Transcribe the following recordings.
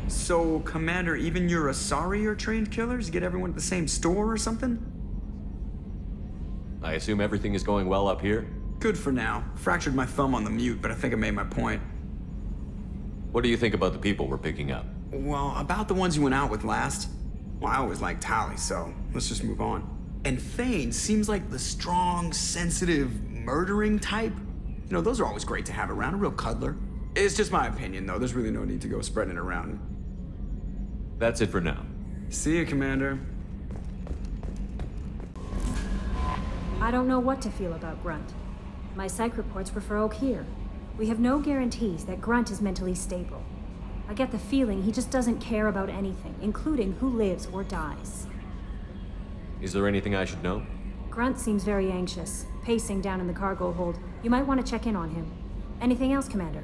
So, Commander, even your Asari are trained killers? Get everyone at the same store or something? I assume everything is going well up here? Good for now. Fractured my thumb on the mute, but I think I made my point. What do you think about the people we're picking up? Well, about the ones you went out with last. Well, I always liked Tally, so let's just move on. And Thane seems like the strong, sensitive, murdering type. You know, those are always great to have around, a real cuddler. It's just my opinion, though. There's really no need to go spreading it around. That's it for now. See you, Commander. I don't know what to feel about Grunt. My psych reports refer Oak here. We have no guarantees that Grunt is mentally stable. I get the feeling he just doesn't care about anything, including who lives or dies. Is there anything I should know? Grunt seems very anxious, pacing down in the cargo hold. You might want to check in on him. Anything else, Commander?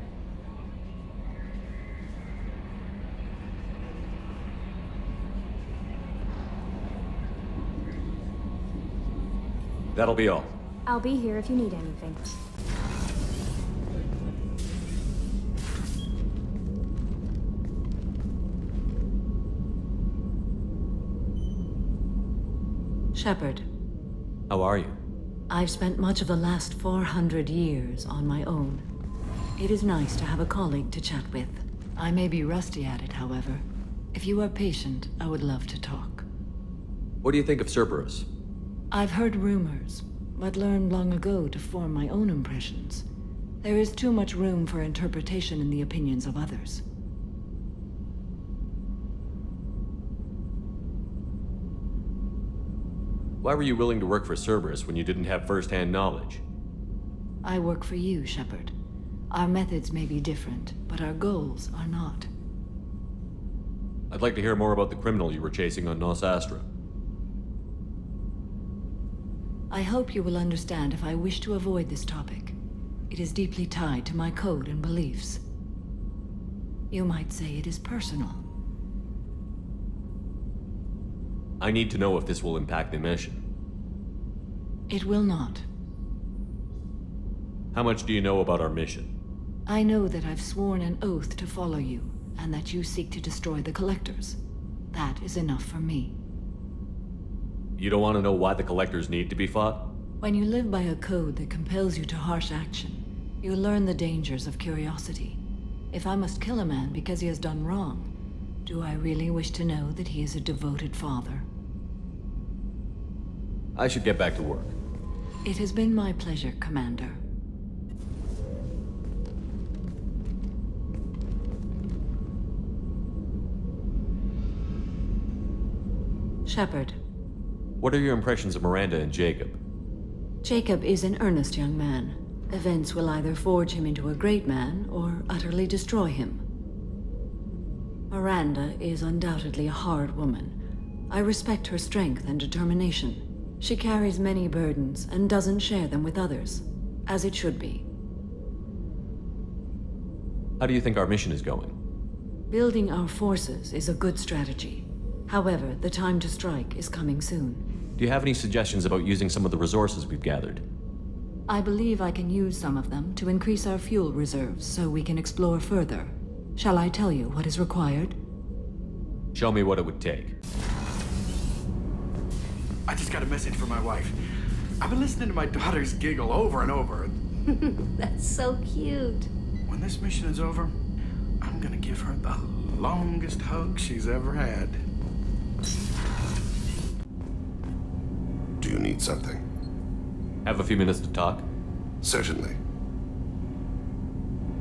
That'll be all. I'll be here if you need anything. Shepard, How are you? I've spent much of the last 400 years on my own. It is nice to have a colleague to chat with. I may be rusty at it, however. If you are patient, I would love to talk. What do you think of Cerberus? I've heard rumors, but learned long ago to form my own impressions. There is too much room for interpretation in the opinions of others. Why were you willing to work for Cerberus when you didn't have first-hand knowledge? I work for you, Shepard. Our methods may be different, but our goals are not. I'd like to hear more about the criminal you were chasing on Nos Astra. I hope you will understand if I wish to avoid this topic. It is deeply tied to my code and beliefs. You might say it is personal. I need to know if this will impact the mission. It will not. How much do you know about our mission? I know that I've sworn an oath to follow you, and that you seek to destroy the Collectors. That is enough for me. You don't want to know why the Collectors need to be fought? When you live by a code that compels you to harsh action, you learn the dangers of curiosity. If I must kill a man because he has done wrong, do I really wish to know that he is a devoted father? I should get back to work. It has been my pleasure, Commander. Shepard. What are your impressions of Miranda and Jacob? Jacob is an earnest young man. Events will either forge him into a great man or utterly destroy him. Miranda is undoubtedly a hard woman. I respect her strength and determination. She carries many burdens and doesn't share them with others, as it should be. How do you think our mission is going? Building our forces is a good strategy. However, the time to strike is coming soon. Do you have any suggestions about using some of the resources we've gathered? I believe I can use some of them to increase our fuel reserves so we can explore further. Shall I tell you what is required? Show me what it would take. I just got a message from my wife. I've been listening to my daughters giggle over and over. That's so cute. When this mission is over, I'm gonna give her the longest hug she's ever had. Do you need something? Have a few minutes to talk? Certainly.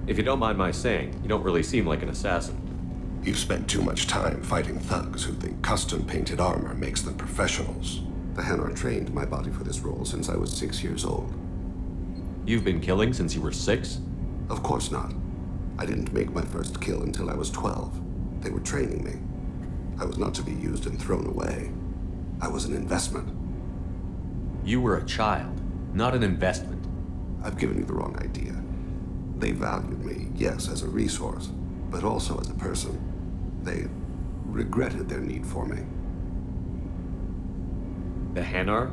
If you don't mind my saying, you don't really seem like an assassin. You've spent too much time fighting thugs who think custom-painted armor makes them professionals. The Hanar trained my body for this role since I was 6 years old. You've been killing since you were 6? Of course not. I didn't make my first kill until I was 12. They were training me. I was not to be used and thrown away. I was an investment. You were a child, not an investment. I've given you the wrong idea. They valued me, yes, as a resource, but also as a person. They regretted their need for me. The Hanar?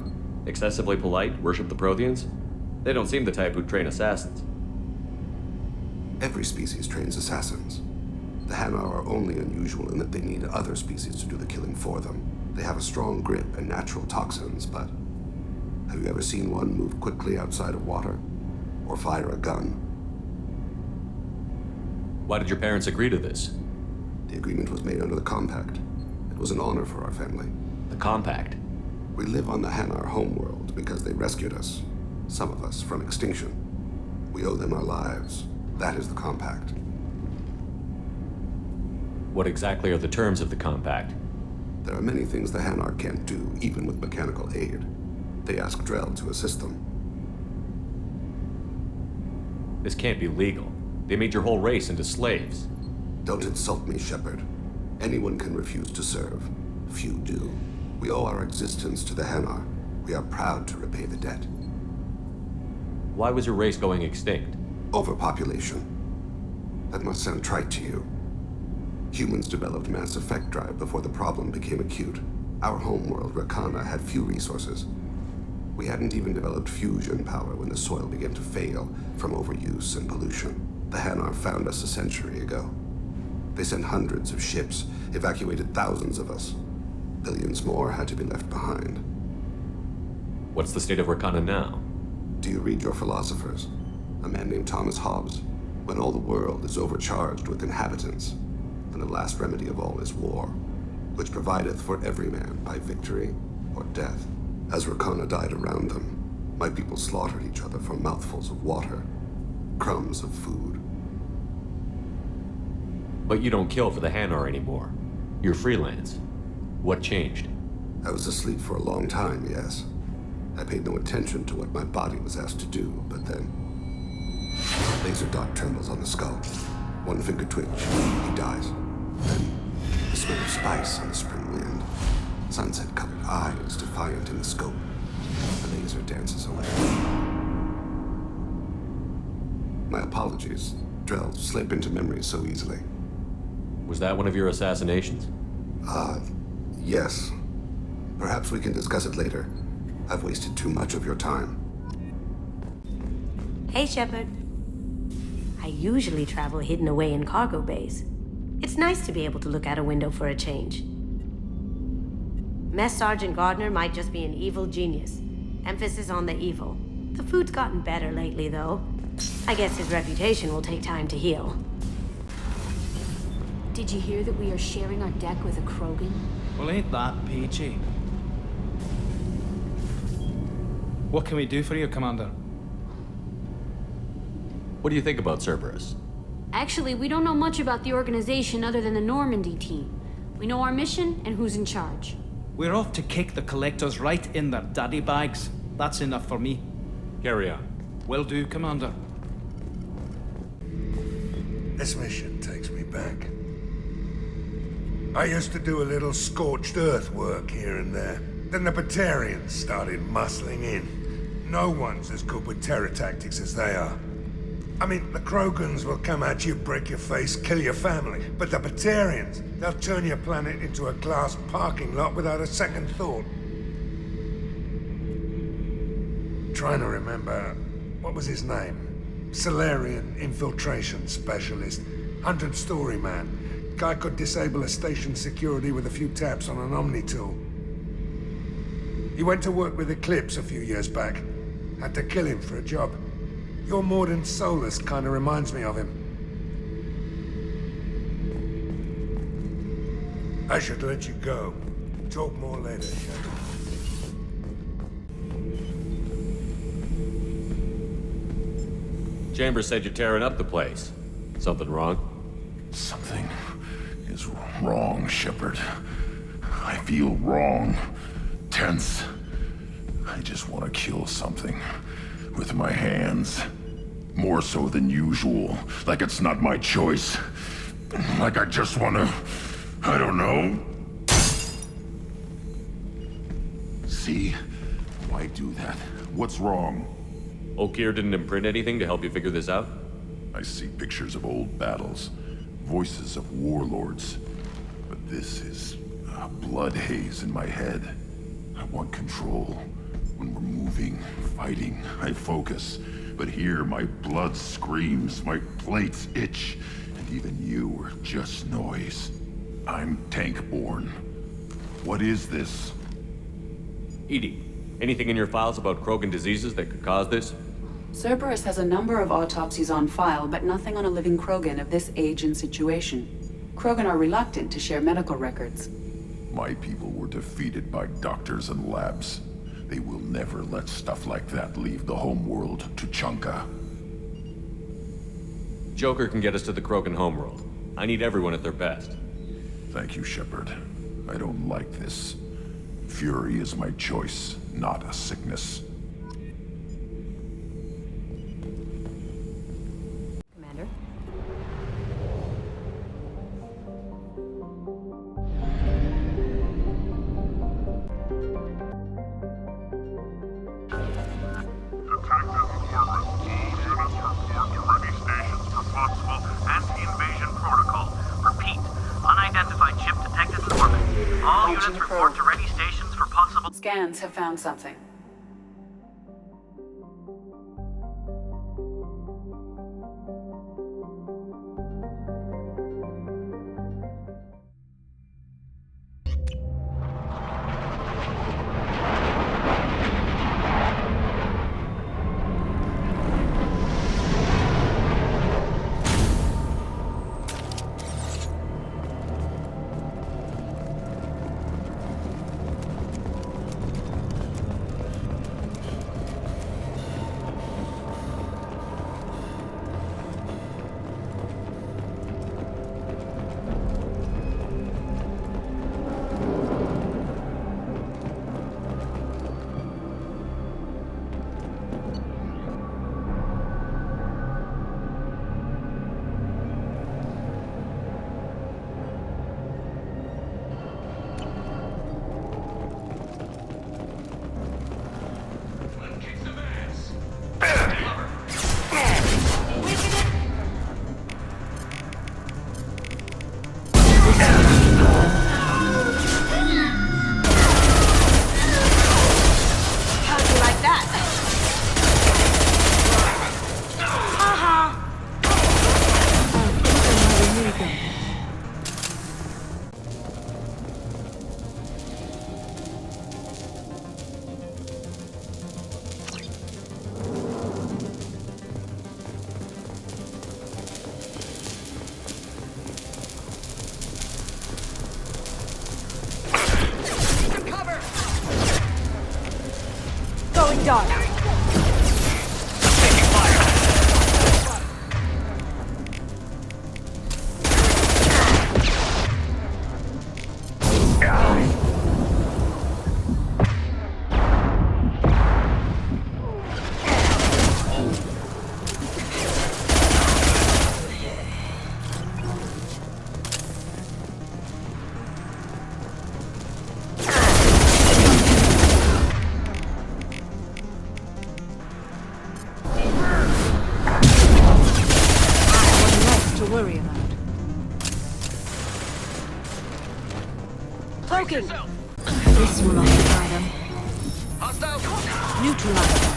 Excessively polite, worship the Protheans? They don't seem the type who'd train assassins. Every species trains assassins. The Hanar are only unusual in that they need other species to do the killing for them. They have a strong grip and natural toxins, but have you ever seen one move quickly outside of water? Or fire a gun? Why did your parents agree to this? The agreement was made under the Compact. It was an honor for our family. The Compact? We live on the Hanar homeworld because they rescued us, some of us, from extinction. We owe them our lives. That is the Compact. What exactly are the terms of the Compact? There are many things the Hanar can't do, even with mechanical aid. They ask Drell to assist them. This can't be legal. They made your whole race into slaves. Don't insult me, Shepard. Anyone can refuse to serve. Few do. We owe our existence to the Hanar. We are proud to repay the debt. Why was your race going extinct? Overpopulation. That must sound trite to you. Humans developed mass effect drive before the problem became acute. Our homeworld, Rakana, had few resources. We hadn't even developed fusion power when the soil began to fail from overuse and pollution. The Hanar found us a century ago. They sent hundreds of ships, evacuated thousands of us. Billions more had to be left behind. What's the state of Rakana now? Do you read your philosophers? A man named Thomas Hobbes. When all the world is overcharged with inhabitants, and the last remedy of all is war, which provideth for every man by victory or death. As Rakana died around them, my people slaughtered each other for mouthfuls of water, crumbs of food. But you don't kill for the Hanar anymore. You're freelance. What changed? I was asleep for a long time, yes. I paid no attention to what my body was asked to do, but then... Laser dot trembles on the skull. One finger twitch, he dies. Then, the smell of spice on the spring wind. Sunset-colored eyes defiant in the scope. The laser dances away. My apologies. Drell slip into memory so easily. Was that one of your assassinations? Yes. Perhaps we can discuss it later. I've wasted too much of your time. Hey, Shepard. I usually travel hidden away in cargo bays. It's nice to be able to look out a window for a change. Mess Sergeant Gardner might just be an evil genius. Emphasis on the evil. The food's gotten better lately, though. I guess his reputation will take time to heal. Did you hear that we are sharing our deck with a Krogan? Well, ain't that peachy? What can we do for you, Commander? What do you think about Cerberus? Actually, we don't know much about the organization other than the Normandy team. We know our mission and who's in charge. We're off to kick the Collectors right in their daddy bags. That's enough for me. Carry on. Will do, Commander. This mission takes me back. I used to do a little scorched earth work here and there. Then the Batarians started muscling in. No one's as good with terror tactics as they are. I mean, the Krogans will come at you, break your face, kill your family. But the Batarians, they'll turn your planet into a glass parking lot without a second thought. Trying to remember, what was his name? Solarian infiltration specialist. 100-story man. Guy could disable a station security with a few taps on an Omni tool. He went to work with Eclipse a few years back. Had to kill him for a job. Your Mordant Solus kind of reminds me of him. I should let you go. Talk more later, Shepard. Chambers said you're tearing up the place. Something wrong? Something is wrong, Shepard. I feel wrong. Tense. I just want to kill something. With my hands. More so than usual. Like it's not my choice. Like I just want to... I don't know. See? Why do that? What's wrong? Okeer didn't imprint anything to help you figure this out? I see pictures of old battles. Voices of warlords. But this is a blood haze in my head. I want control. When we're moving, fighting, I focus. But here, my blood screams, my plates itch, and Even you are just noise. I'm tank-born. What is this? Edie, anything in your files about Krogan diseases that could cause this? Cerberus has a number of autopsies on file, but nothing on a living Krogan of this age and situation. Krogan are reluctant to share medical records. My people were defeated by doctors and labs. They will never let stuff like that leave the homeworld to Chunka. Joker can get us to the Krogan homeworld. I need everyone at their best. Thank you, Shepard. I don't like this. Fury is my choice, not a sickness. Commander? Scans have found something. Dark. This will occupy them. Neutralize them.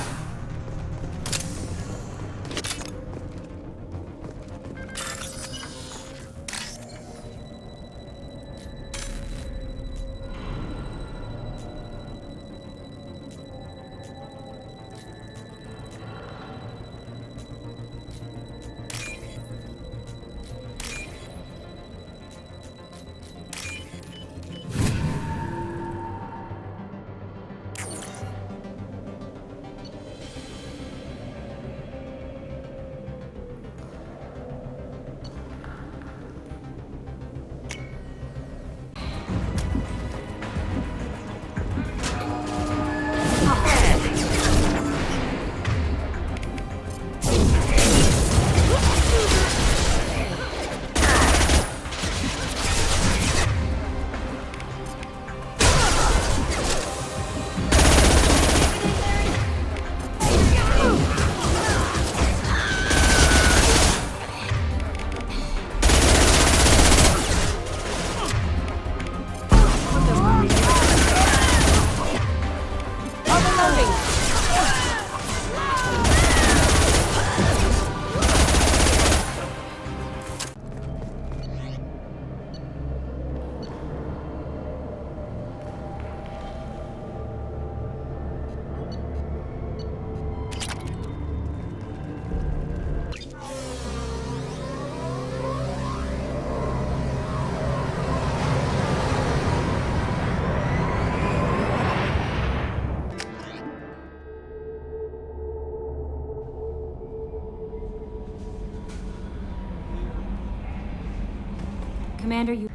Commander, you...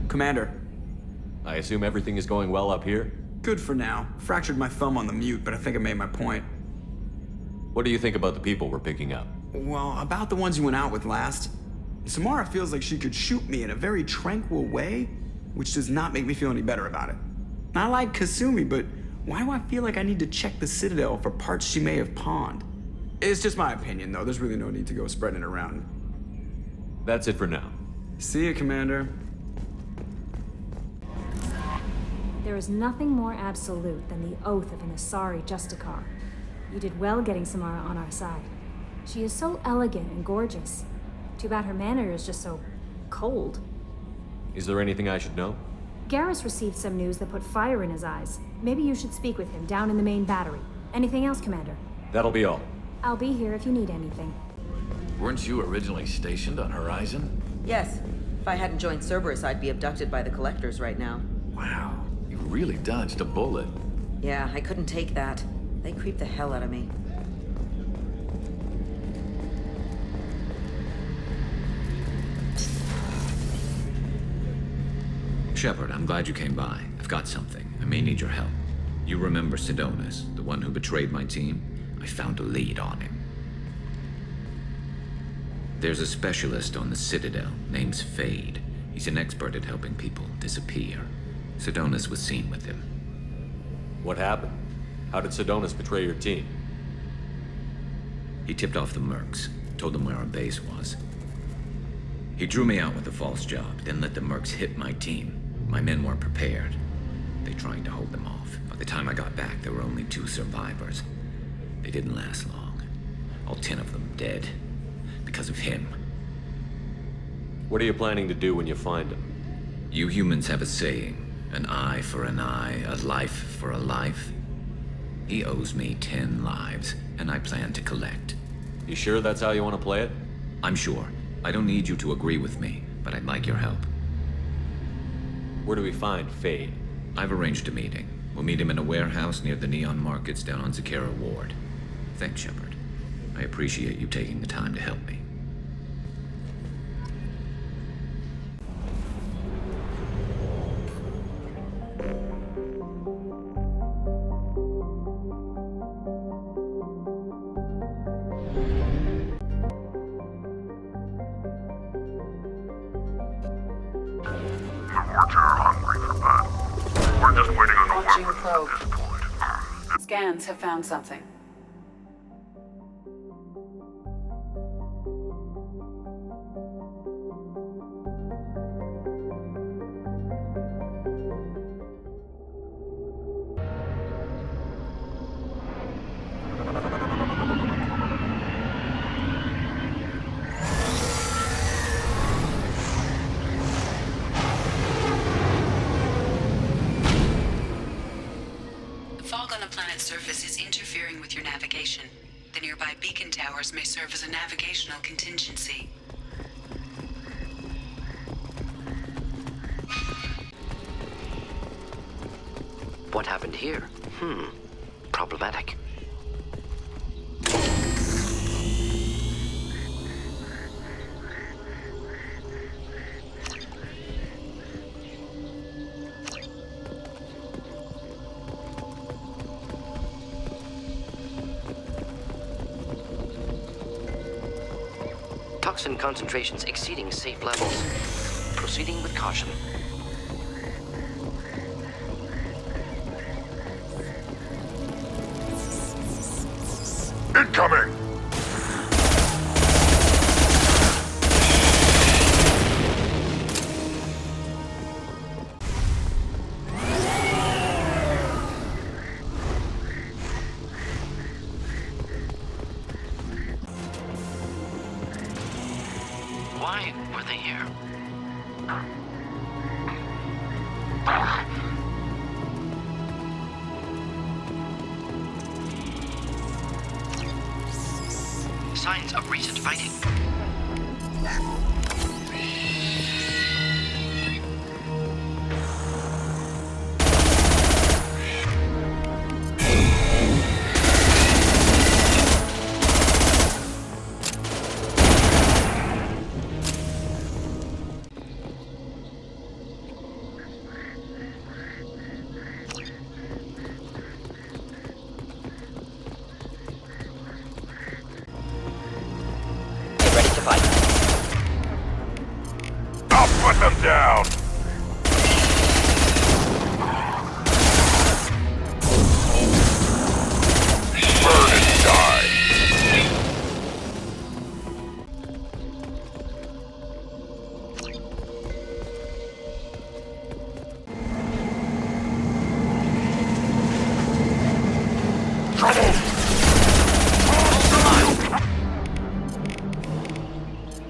Commander, I assume everything is going well up here? good for now. Fractured my thumb on the mute, but I think I made my point. What do you think about the people we're picking up? Well, about the ones you went out with last. Samara feels like she could shoot me in a very tranquil way, which does not make me feel any better about it. I like Kasumi, but why do I feel like I need to check the Citadel for parts she may have pawned? It's just my opinion, though. There's really no need to go spreading it around. That's it for now. See you, Commander. There is nothing more absolute than the oath of an Asari Justicar. You did well getting Samara on our side. She is so elegant and gorgeous. Too bad her manner is just so cold. Is there anything I should know? Garrus received some news that put fire in his eyes. Maybe you should speak with him down in the main battery. Anything else, Commander? That'll be all. I'll be here if you need anything. Weren't you originally stationed on Horizon? Yes. If I hadn't joined Cerberus, I'd be abducted by the Collectors right now. Wow, you really dodged a bullet. Yeah, I couldn't take that. They creep the hell out of me. Shepard, I'm glad you came by. I've got something. I may need your help. You remember Sidonus, the one who betrayed my team? I found a lead on him. There's a specialist on the Citadel, name's Fade. He's an expert at helping people disappear. Sidonus was seen with him. What happened? How did Sidonus betray your team? He tipped off the Mercs, told them where our base was. He drew me out with a false job, then let the Mercs hit my team. My men weren't prepared. They tried to hold them off. By the time I got back, there were only 2 survivors. They didn't last long. All 10 of them dead. Because of him. What are you planning to do when you find him? You humans have a saying. An eye for an eye, a life for a life. He owes me 10 lives, and I plan to collect. You sure that's how you want to play it? I'm sure. I don't need you to agree with me, but I'd like your help. Where do we find Fade? I've arranged a meeting. We'll meet him in a warehouse near the Neon Markets down on Zakera Ward. Thanks, Shepard. I appreciate you taking the time to help me. Scans have found something. Surface is interfering with your navigation. The nearby beacon towers may serve as a navigational contingency. What happened here? Problematic. Toxin concentrations exceeding safe levels. Proceeding with caution. Incoming! Why were they here? Signs of recent fighting. Put them down! Burn and die! Trouble!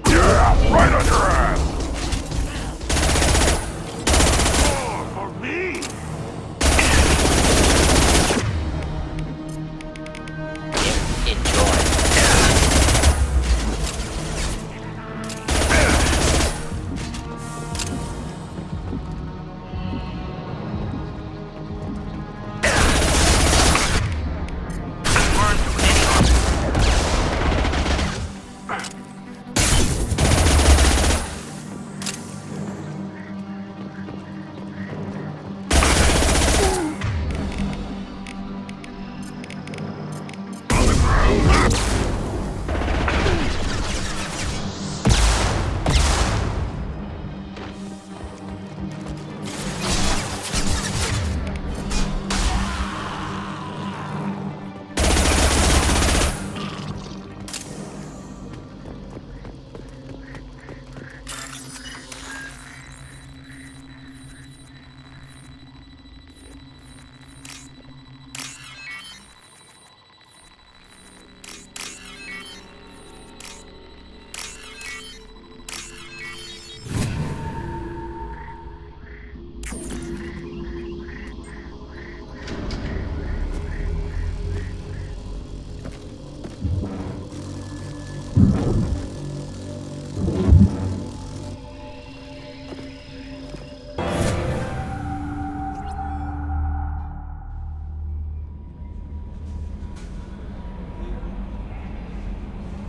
Yeah, right on your ass! Oh, for me?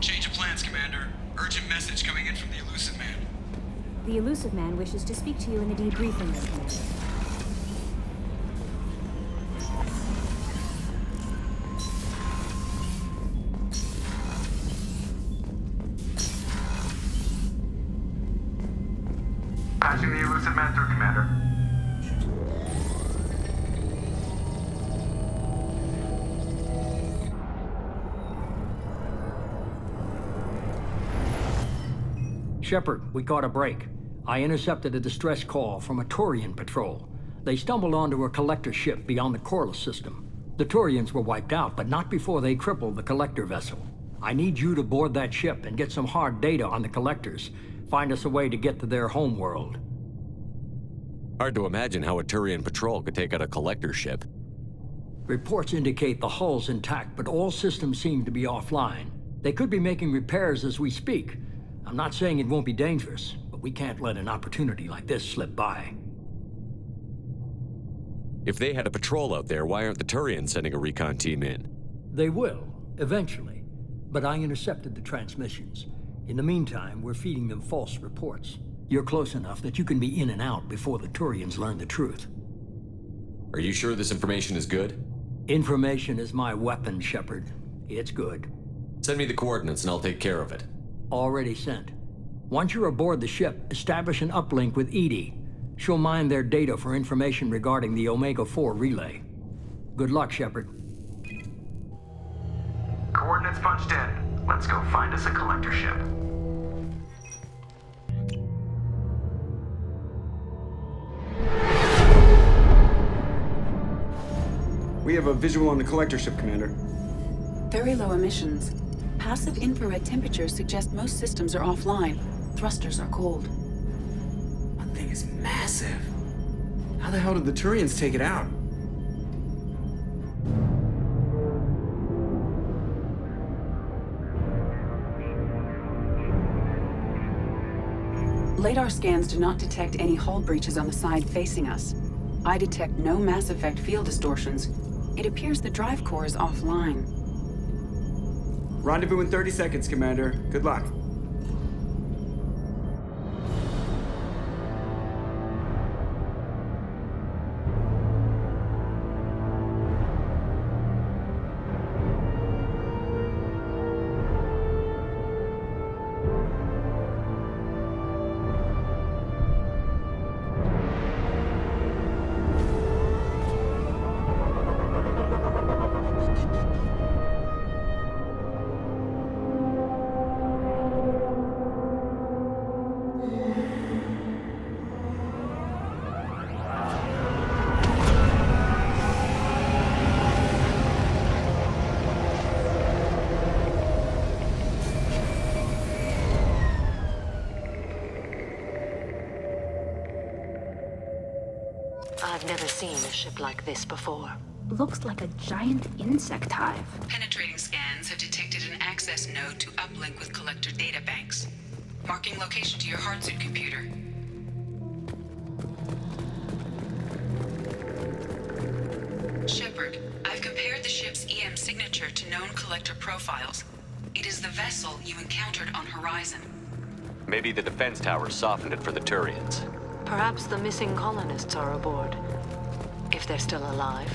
Change of plans, Commander. Urgent message coming in from the Elusive Man. The Elusive Man wishes to speak to you in the debriefing room, Commander. Patching the Elusive Man through, Commander. Shepard, we caught a break. I intercepted a distress call from a Turian patrol. They stumbled onto a collector ship beyond the Corliss system. The Turians were wiped out, but not before they crippled the collector vessel. I need you to board that ship and get some hard data on the collectors. Find us a way to get to their homeworld. Hard to imagine how a Turian patrol could take out a collector ship. Reports indicate the hull's intact, but all systems seem to be offline. They could be making repairs as we speak. I'm not saying it won't be dangerous, but we can't let an opportunity like this slip by. If they had a patrol out there, why aren't the Turians sending a recon team in? They will, eventually. But I intercepted the transmissions. In the meantime, we're feeding them false reports. You're close enough that you can be in and out before the Turians learn the truth. Are you sure this information is good? Information is my weapon, Shepard. It's good. Send me the coordinates and I'll take care of it. Already sent. Once you're aboard the ship, establish an uplink with Edie. She'll mine their data for information regarding the Omega-4 relay. Good luck, Shepard. Coordinates punched in. Let's go find us a collector ship. We have a visual on the collector ship, Commander. Very low emissions. Passive infrared temperatures suggest most systems are offline. Thrusters are cold. That thing is massive. How the hell did the Turians take it out? Radar scans do not detect any hull breaches on the side facing us. I detect no mass effect field distortions. It appears the drive core is offline. Rendezvous in 30 seconds, Commander. Good luck. I've never seen a ship like this before. Looks like a giant insect hive. Penetrating scans have detected an access node to uplink with collector databanks. Marking location to your hardsuit computer. Shepard, I've compared the ship's EM signature to known collector profiles. It is the vessel you encountered on Horizon. Maybe the defense towers softened it for the Turians. Perhaps the missing colonists are aboard. If they're still alive.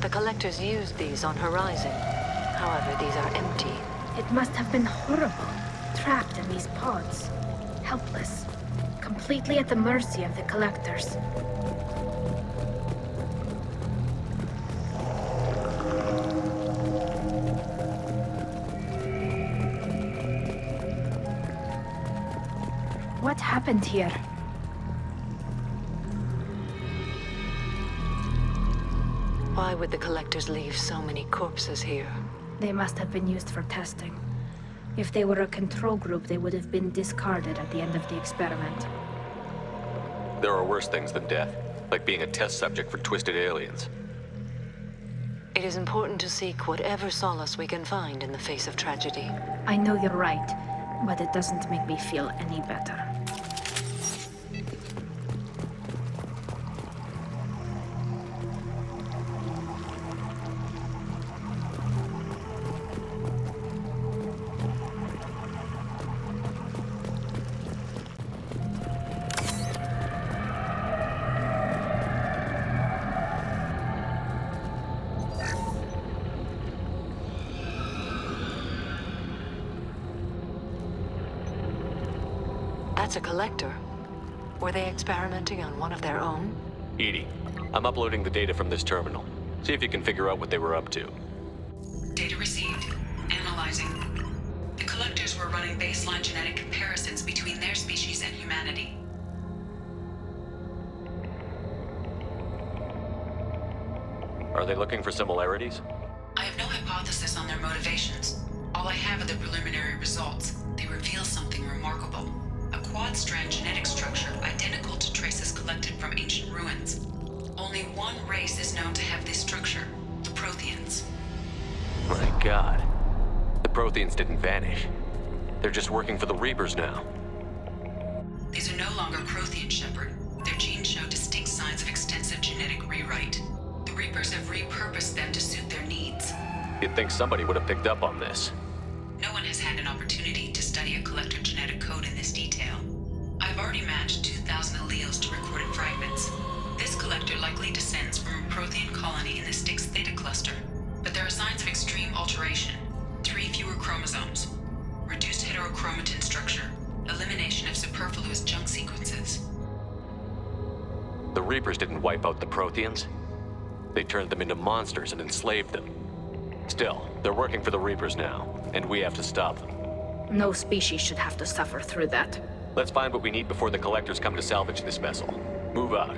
The collectors used these on Horizon. However, these are empty. It must have been horrible. Trapped in these pods. Helpless. Completely at the mercy of the collectors. What happened here? Why would the collectors leave so many corpses here? They must have been used for testing. If they were a control group, they would have been discarded at the end of the experiment. There are worse things than death, like being a test subject for twisted aliens. It is important to seek whatever solace we can find in the face of tragedy. I know you're right, but it doesn't make me feel any better. That's a collector. Were they experimenting on one of their own? Edie, I'm uploading the data from this terminal. See if you can figure out what they were up to. Data received. Analyzing. The collectors were running baseline genetic comparisons between their species and humanity. Are they looking for similarities? I have no hypothesis on their motivations. All I have are the preliminary results. They reveal something remarkable. A quad-strand genetic structure identical to traces collected from ancient ruins. Only one race is known to have this structure, the Protheans. My God. The Protheans didn't vanish. They're just working for the Reapers now. These are no longer Prothean, Shepard. Their genes show distinct signs of extensive genetic rewrite. The Reapers have repurposed them to suit their needs. You'd think somebody would have picked up on this. No one has had an opportunity to study a collector genetic code in this detail. I've already matched 2,000 alleles to recorded fragments. This collector likely descends from a Prothean colony in the Styx Theta cluster, but there are signs of extreme alteration. 3 fewer chromosomes, reduced heterochromatin structure, elimination of superfluous junk sequences. The Reapers didn't wipe out the Protheans. They turned them into monsters and enslaved them. Still, they're working for the Reapers now, and we have to stop them. No species should have to suffer through that. Let's find what we need before the collectors come to salvage this vessel. Move out.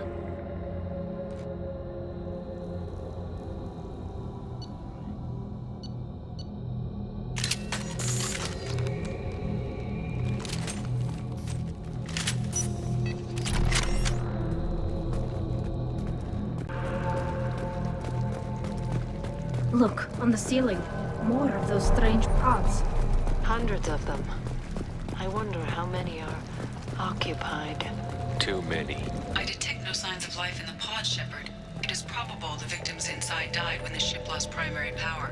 Look, on the ceiling. More of those strange pods. Hundreds of them. I wonder how many are occupied. Too many. I detect no signs of life in the pod, Shepard. It is probable the victims inside died when the ship lost primary power.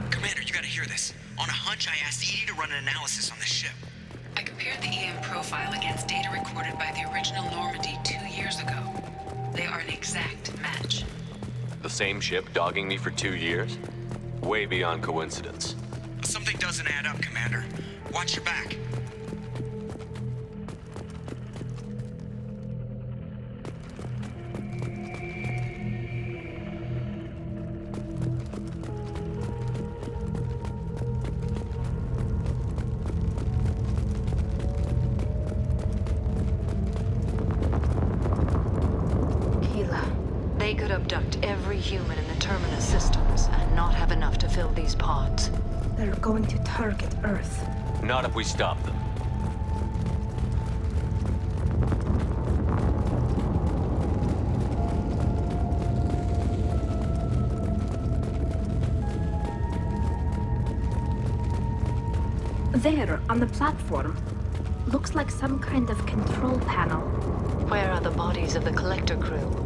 Commander, you gotta hear this. On a hunch, I asked Edie to run an analysis on the ship. I compared the EM profile against data recorded by the original Normandy 2 years ago. They are an exact match. The same ship dogging me for 2 years? Way beyond coincidence. Something doesn't add up, Commander. Watch your back. They could abduct every human in the Terminus systems and not have enough to fill these pods. They're going to target Earth. Not if we stop them. There, on the platform. Looks like some kind of control panel. Where are the bodies of the Collector crew?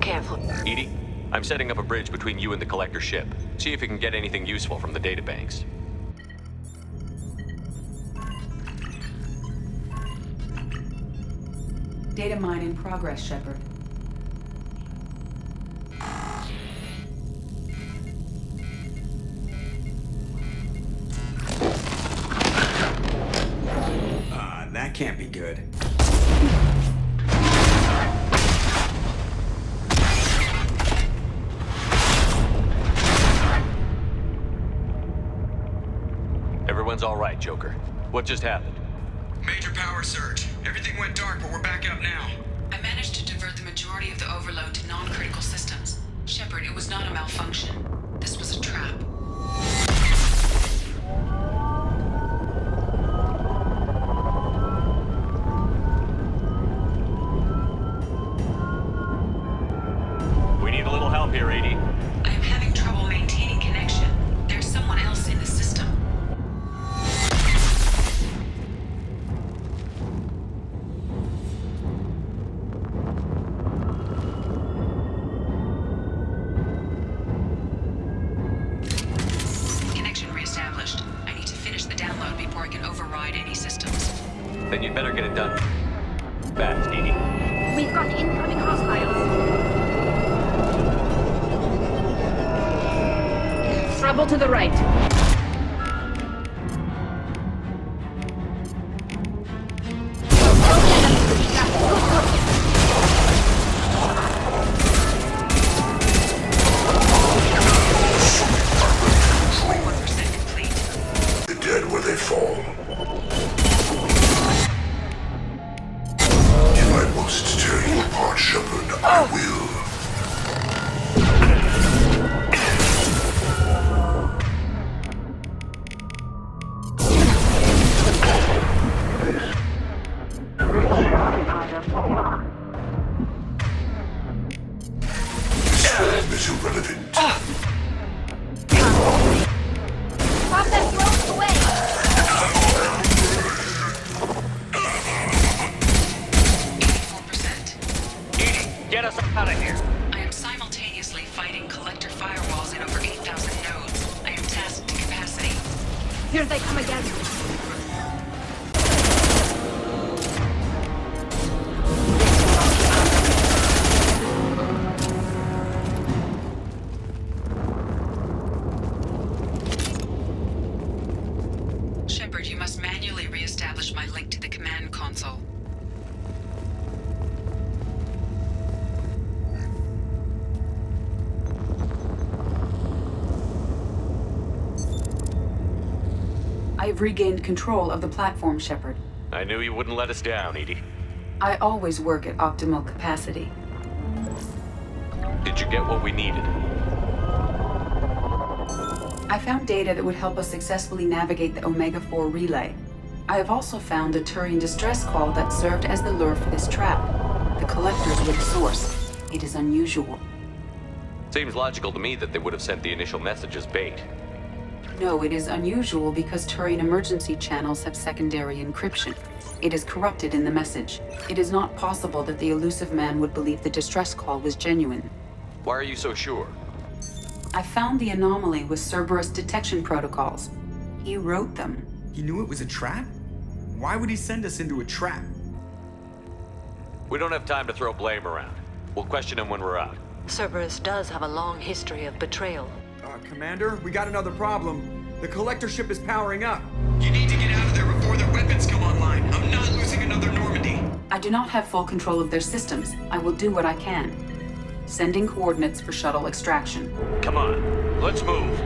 Careful. Edie, I'm setting up a bridge between you and the Collector ship. See if you can get anything useful from the databanks. Data mine in progress, Shepard. That can't be good. Everyone's all right, Joker. What just happened? Major power surge. Everything went dark, but we're back up now. I managed to divert the majority of the overload to non-critical systems. Shepard, it was not a malfunction. This was a trap. We need a little help here, Edie. I am having trouble maintaining connection. There's someone else in the system. Connection reestablished. I need to finish the download before I can override any systems. Then you'd better get it done fast, Edie. We've got incoming hostiles. Trouble to the right. The dead where they fall. If I must tear you apart, Shepard, I will. This form is irrelevant. Stop that throw away! Get us out of here. I am simultaneously fighting collector firewalls in over 8,000 nodes. I am tasked to capacity. Here they come again. Shepard, you must manually reestablish my link to the command console. I've regained control of the platform, Shepard. I knew you wouldn't let us down, Edie. I always work at optimal capacity. Did you get what we needed? I found data that would help us successfully navigate the Omega-4 relay. I have also found a Turian distress call that served as the lure for this trap. The Collectors were the source. It is unusual. Seems logical to me that they would have sent the initial message as bait. No, it is unusual because Turian emergency channels have secondary encryption. It is corrupted in the message. It is not possible that the elusive man would believe the distress call was genuine. Why are you so sure? I found the anomaly with Cerberus detection protocols. He wrote them. He knew it was a trap? Why would he send us into a trap? We don't have time to throw blame around. We'll question him when we're out. Cerberus does have a long history of betrayal. Commander, we got another problem. The Collector ship is powering up. You need to get out of there before their weapons come online. I'm not losing another Normandy. I do not have full control of their systems. I will do what I can. Sending coordinates for shuttle extraction. Come on, let's move.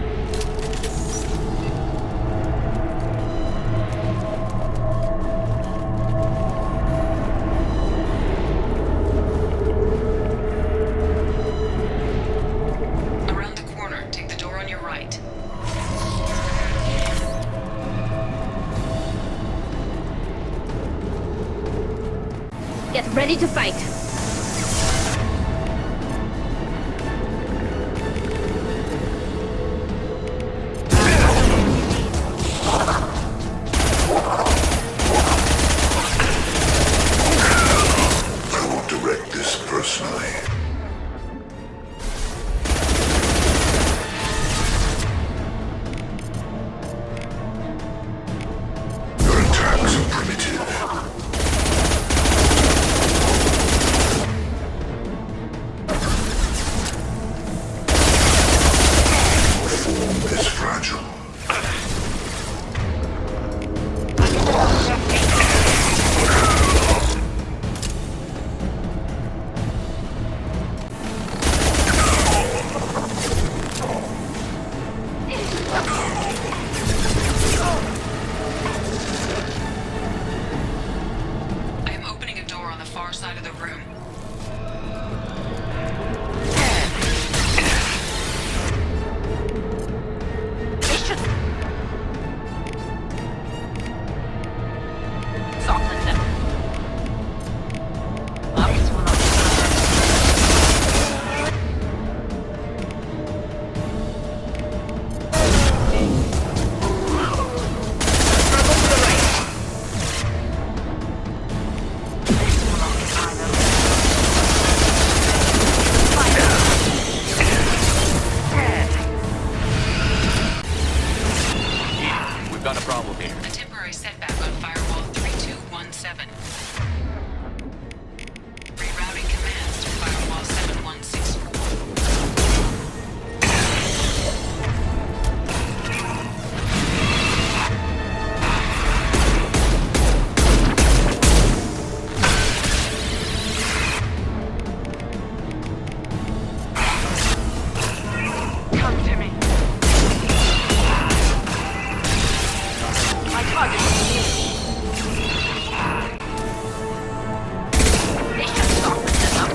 ready to fight. I will direct this personally. Your attacks are primitive. Form is fragile. I am opening a door on the far side of the room. Soften them. We've got a problem here. A temporary setback on firewall 3217. Rerouting commands to firewall 7164. Come to me. My target is here. They should soften them up.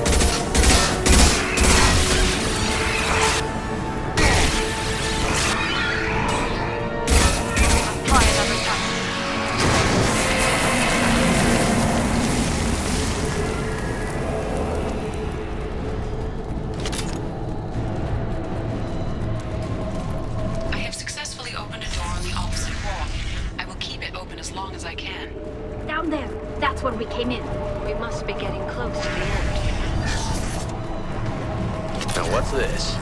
Try another time. I have successfully opened a door on the opposite wall. I will keep it open as long as I can. Down there. That's where we came in. We must be getting close to the end. Now what's this?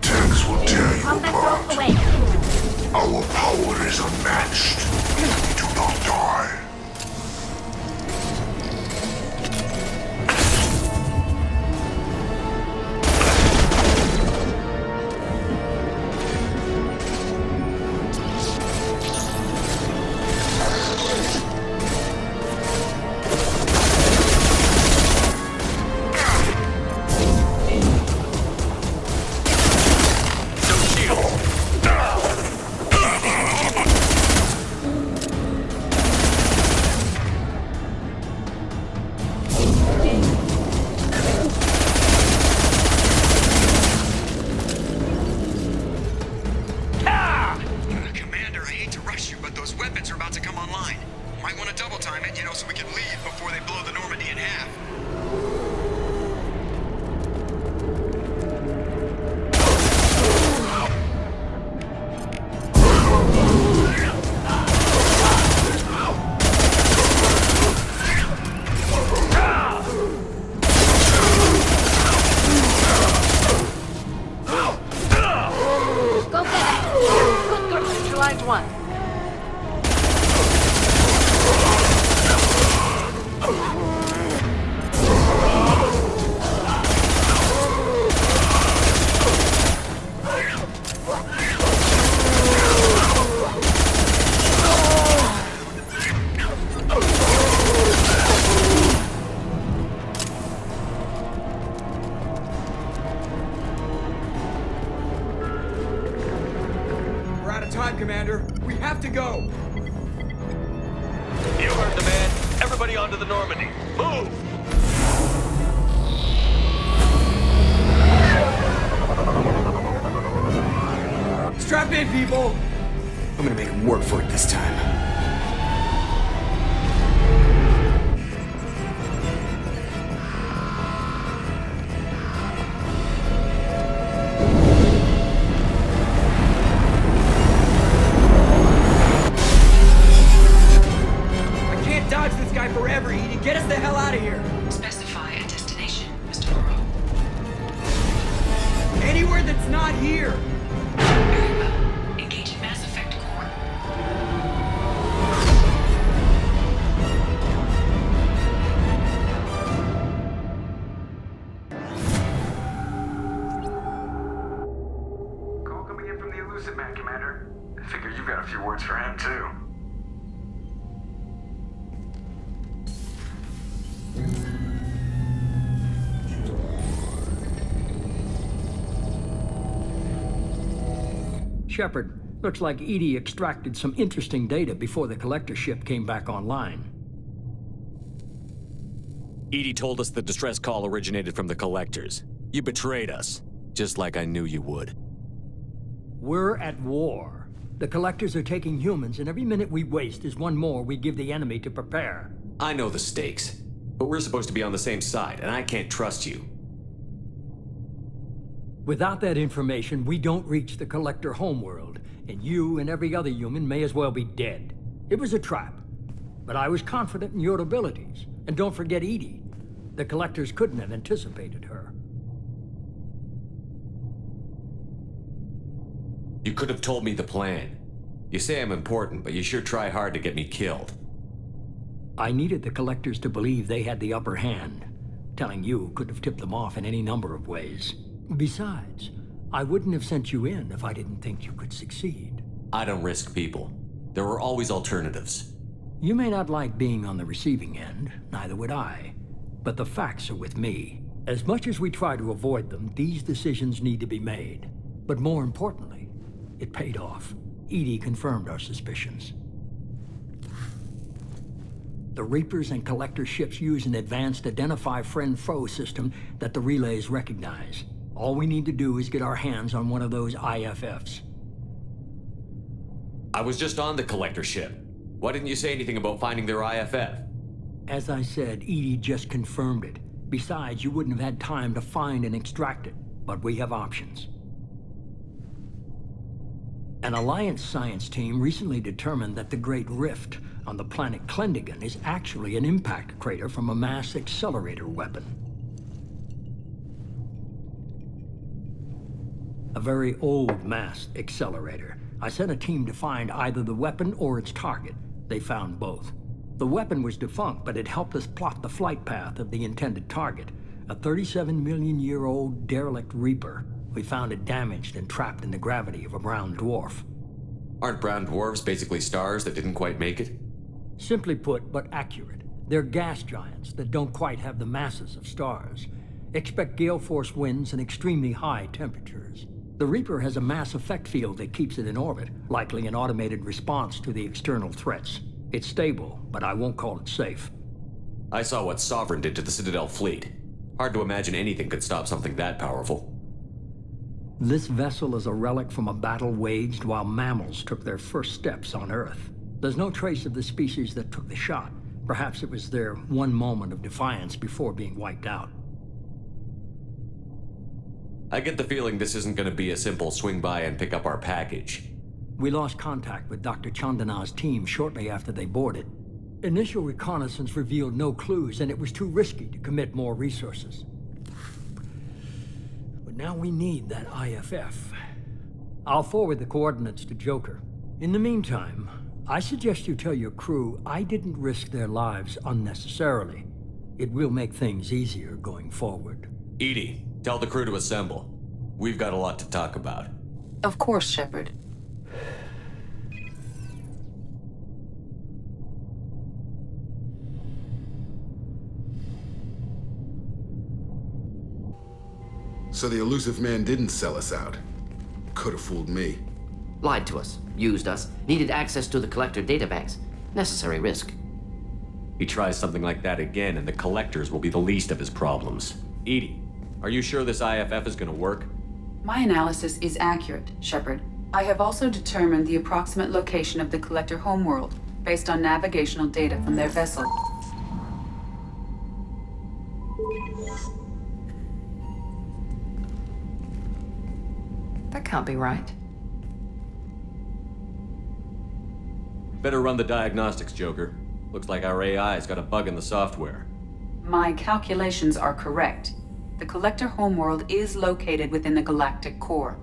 Tanks will tear you Combat apart. broke away. Our power is unmatched. We do not die. Commander, I hate to rush you, but those weapons are about to come online. Might want to double time it, so we can leave before they blow the Normandy in half. Go get it. Good girl. Neutralize one. We're out of time, Commander. We have to go. You heard the man. Everybody onto the Normandy. Move! Strap in, people! I'm gonna make him work for it this time. I can't dodge this guy forever, Edie. Get us the hell out of here. Specify a destination, Mr. Morrow. Anywhere that's not here. Very well. Engaging Mass Effect core. Call coming in from the Elusive Man, Commander. I figure you've got a few words for him, too. Shepard, looks like Edie extracted some interesting data before the collector ship came back online. Edie told us the distress call originated from the collectors. You betrayed us, just like I knew you would. We're at war. The collectors are taking humans, and every minute we waste is one more we give the enemy to prepare. I know the stakes, but we're supposed to be on the same side, and I can't trust you. Without that information, we don't reach the collector homeworld, and you and every other human may as well be dead. It was a trap, but I was confident in your abilities. And don't forget Edie. The collectors couldn't have anticipated her. You could have told me the plan. You say I'm important, but you sure try hard to get me killed. I needed the collectors to believe they had the upper hand. Telling you could have tipped them off in any number of ways. Besides, I wouldn't have sent you in if I didn't think you could succeed. I don't risk people. There are always alternatives. You may not like being on the receiving end, neither would I. But the facts are with me. As much as we try to avoid them, these decisions need to be made. But more importantly, it paid off. Edie confirmed our suspicions. The Reapers and Collector ships use an advanced Identify Friend-Foe system that the relays recognize. All we need to do is get our hands on one of those IFFs. I was just on the collector ship. Why didn't you say anything about finding their IFF? As I said, Edie just confirmed it. Besides, you wouldn't have had time to find and extract it. But we have options. An Alliance science team recently determined that the Great Rift on the planet Klendigan is actually an impact crater from a mass accelerator weapon. A very old mass accelerator. I sent a team to find either the weapon or its target. They found both. The weapon was defunct, but it helped us plot the flight path of the intended target, a 37-million-year-old derelict Reaper. We found it damaged and trapped in the gravity of a brown dwarf. Aren't brown dwarfs basically stars that didn't quite make it? Simply put, but accurate. They're gas giants that don't quite have the masses of stars. Expect gale force winds and extremely high temperatures. The Reaper has a mass effect field that keeps it in orbit, likely an automated response to the external threats. It's stable, but I won't call it safe. I saw what Sovereign did to the Citadel fleet. Hard to imagine anything could stop something that powerful. This vessel is a relic from a battle waged while mammals took their first steps on Earth. There's no trace of the species that took the shot. Perhaps it was their one moment of defiance before being wiped out. I get the feeling this isn't going to be a simple swing by and pick up our package. We lost contact with Dr. Chandana's team shortly after they boarded. Initial reconnaissance revealed no clues, and it was too risky to commit more resources. But now we need that IFF. I'll forward the coordinates to Joker. In the meantime, I suggest you tell your crew I didn't risk their lives unnecessarily. It will make things easier going forward. Edie, tell the crew to assemble. We've got a lot to talk about. Of course, Shepard. So the elusive man didn't sell us out. Could have fooled me. Lied to us, used us, needed access to the collector databanks. Necessary risk. He tries something like that again, and the collectors will be the least of his problems. Edie, are you sure this IFF is gonna work? My analysis is accurate, Shepard. I have also determined the approximate location of the Collector homeworld, based on navigational data from their vessel. That can't be right. Better run the diagnostics, Joker. Looks like our AI's got a bug in the software. My calculations are correct. The Collector homeworld is located within the galactic core.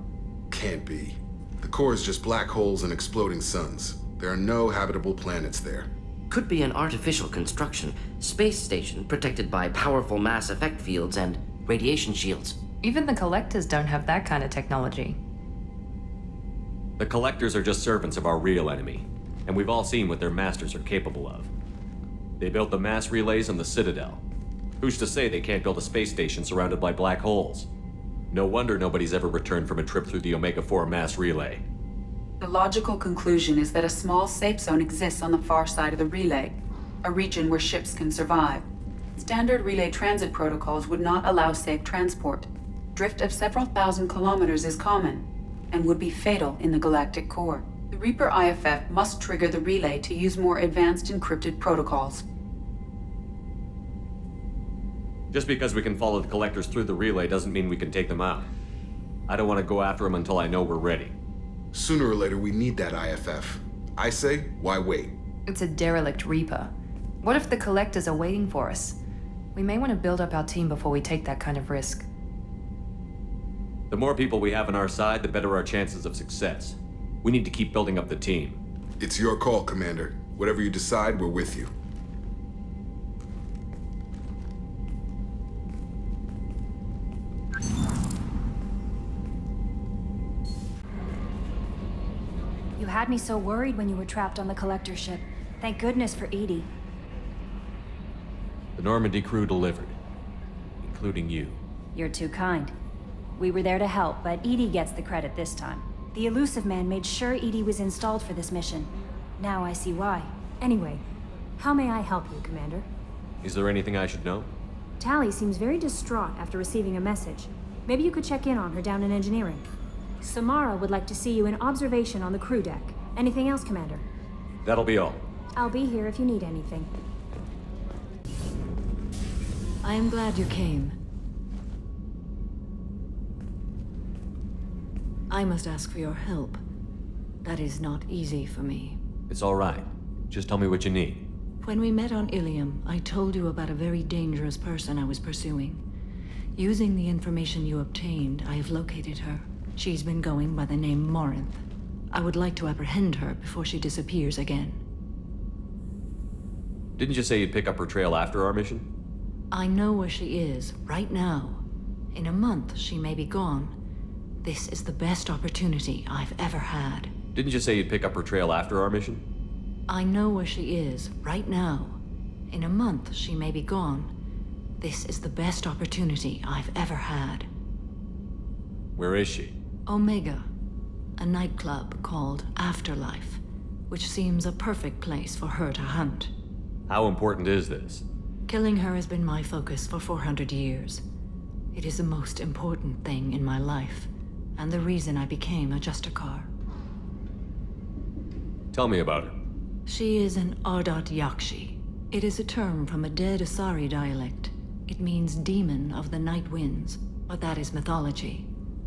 Can't be. The core is just black holes and exploding suns. There are no habitable planets there. Could be an artificial construction, space station protected by powerful mass effect fields and radiation shields. Even the Collectors don't have that kind of technology. The Collectors are just servants of our real enemy, and we've all seen what their masters are capable of. They built the mass relays on the Citadel. Who's to say they can't build a space station surrounded by black holes? No wonder nobody's ever returned from a trip through the Omega-4 mass relay. The logical conclusion is that a small safe zone exists on the far side of the relay, a region where ships can survive. Standard relay transit protocols would not allow safe transport. Drift of several thousand kilometers is common, and would be fatal in the galactic core. The Reaper IFF must trigger the relay to use more advanced encrypted protocols. Just because we can follow the Collectors through the relay doesn't mean we can take them out. I don't want to go after them until I know we're ready. Sooner or later, we need that IFF. I say, why wait? It's a derelict Reaper. What if the Collectors are waiting for us? We may want to build up our team before we take that kind of risk. The more people we have on our side, the better our chances of success. We need to keep building up the team. It's your call, Commander. Whatever you decide, we're with you. You had me so worried when you were trapped on the Collector ship. Thank goodness for Edie. The Normandy crew delivered, including you. You're too kind. We were there to help, but Edie gets the credit this time. The Elusive Man made sure Edie was installed for this mission. Now I see why. Anyway, how may I help you, Commander? Is there anything I should know? Tally seems very distraught after receiving a message. Maybe you could check in on her down in engineering. Samara would like to see you in observation on the crew deck. Anything else, Commander? That'll be all. I'll be here if you need anything. I am glad you came. I must ask for your help. That is not easy for me. It's all right. Just tell me what you need. When we met on Ilium, I told you about a very dangerous person I was pursuing. Using the information you obtained, I have located her. She's been going by the name Morinth. I would like to apprehend her before she disappears again. Didn't you say you'd pick up her trail after our mission? I know where she is, right now. In a month, she may be gone. This is the best opportunity I've ever had. Didn't you say you'd pick up her trail after our mission? I know where she is, right now. In a month, she may be gone. This is the best opportunity I've ever had. Where is she? Omega, a nightclub called Afterlife, which seems a perfect place for her to hunt. How important is this? Killing her has been my focus for 400 years. It is the most important thing in my life, and the reason I became a Justicar. Tell me about her. She is an Ardat Yakshi. It is a term from a dead Asari dialect. It means demon of the night winds, but that is mythology.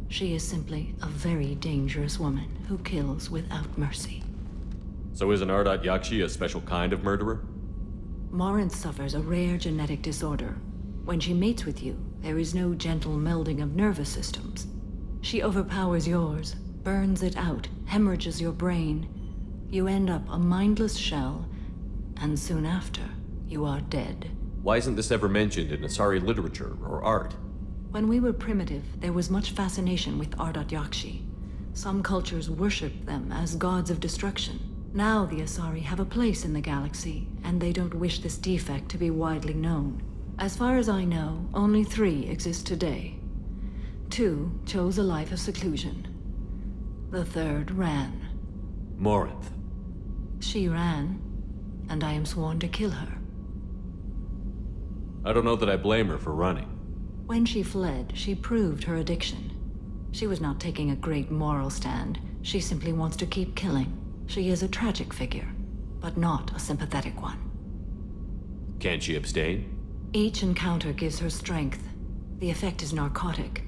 She is simply a very dangerous woman who kills without mercy. So is an Ardat Yakshi a special kind of murderer? Morinth suffers a rare genetic disorder. When she mates with you, there is no gentle melding of nervous systems. She overpowers yours, burns it out, hemorrhages your brain. You end up a mindless shell, and soon after, you are dead. Why isn't this ever mentioned in Asari literature or art? When we were primitive, there was much fascination with Ardat Yakshi. Some cultures worshipped them as gods of destruction. Now the Asari have a place in the galaxy, and they don't wish this defect to be widely known. As far as I know, only 3 exist today. 2 chose a life of seclusion. The 3rd ran. Morinth. She ran, and I am sworn to kill her. I don't know that I blame her for running. When she fled, she proved her addiction. She was not taking a great moral stand. She simply wants to keep killing. She is a tragic figure, but not a sympathetic one. Can't she abstain? Each encounter gives her strength. The effect is narcotic.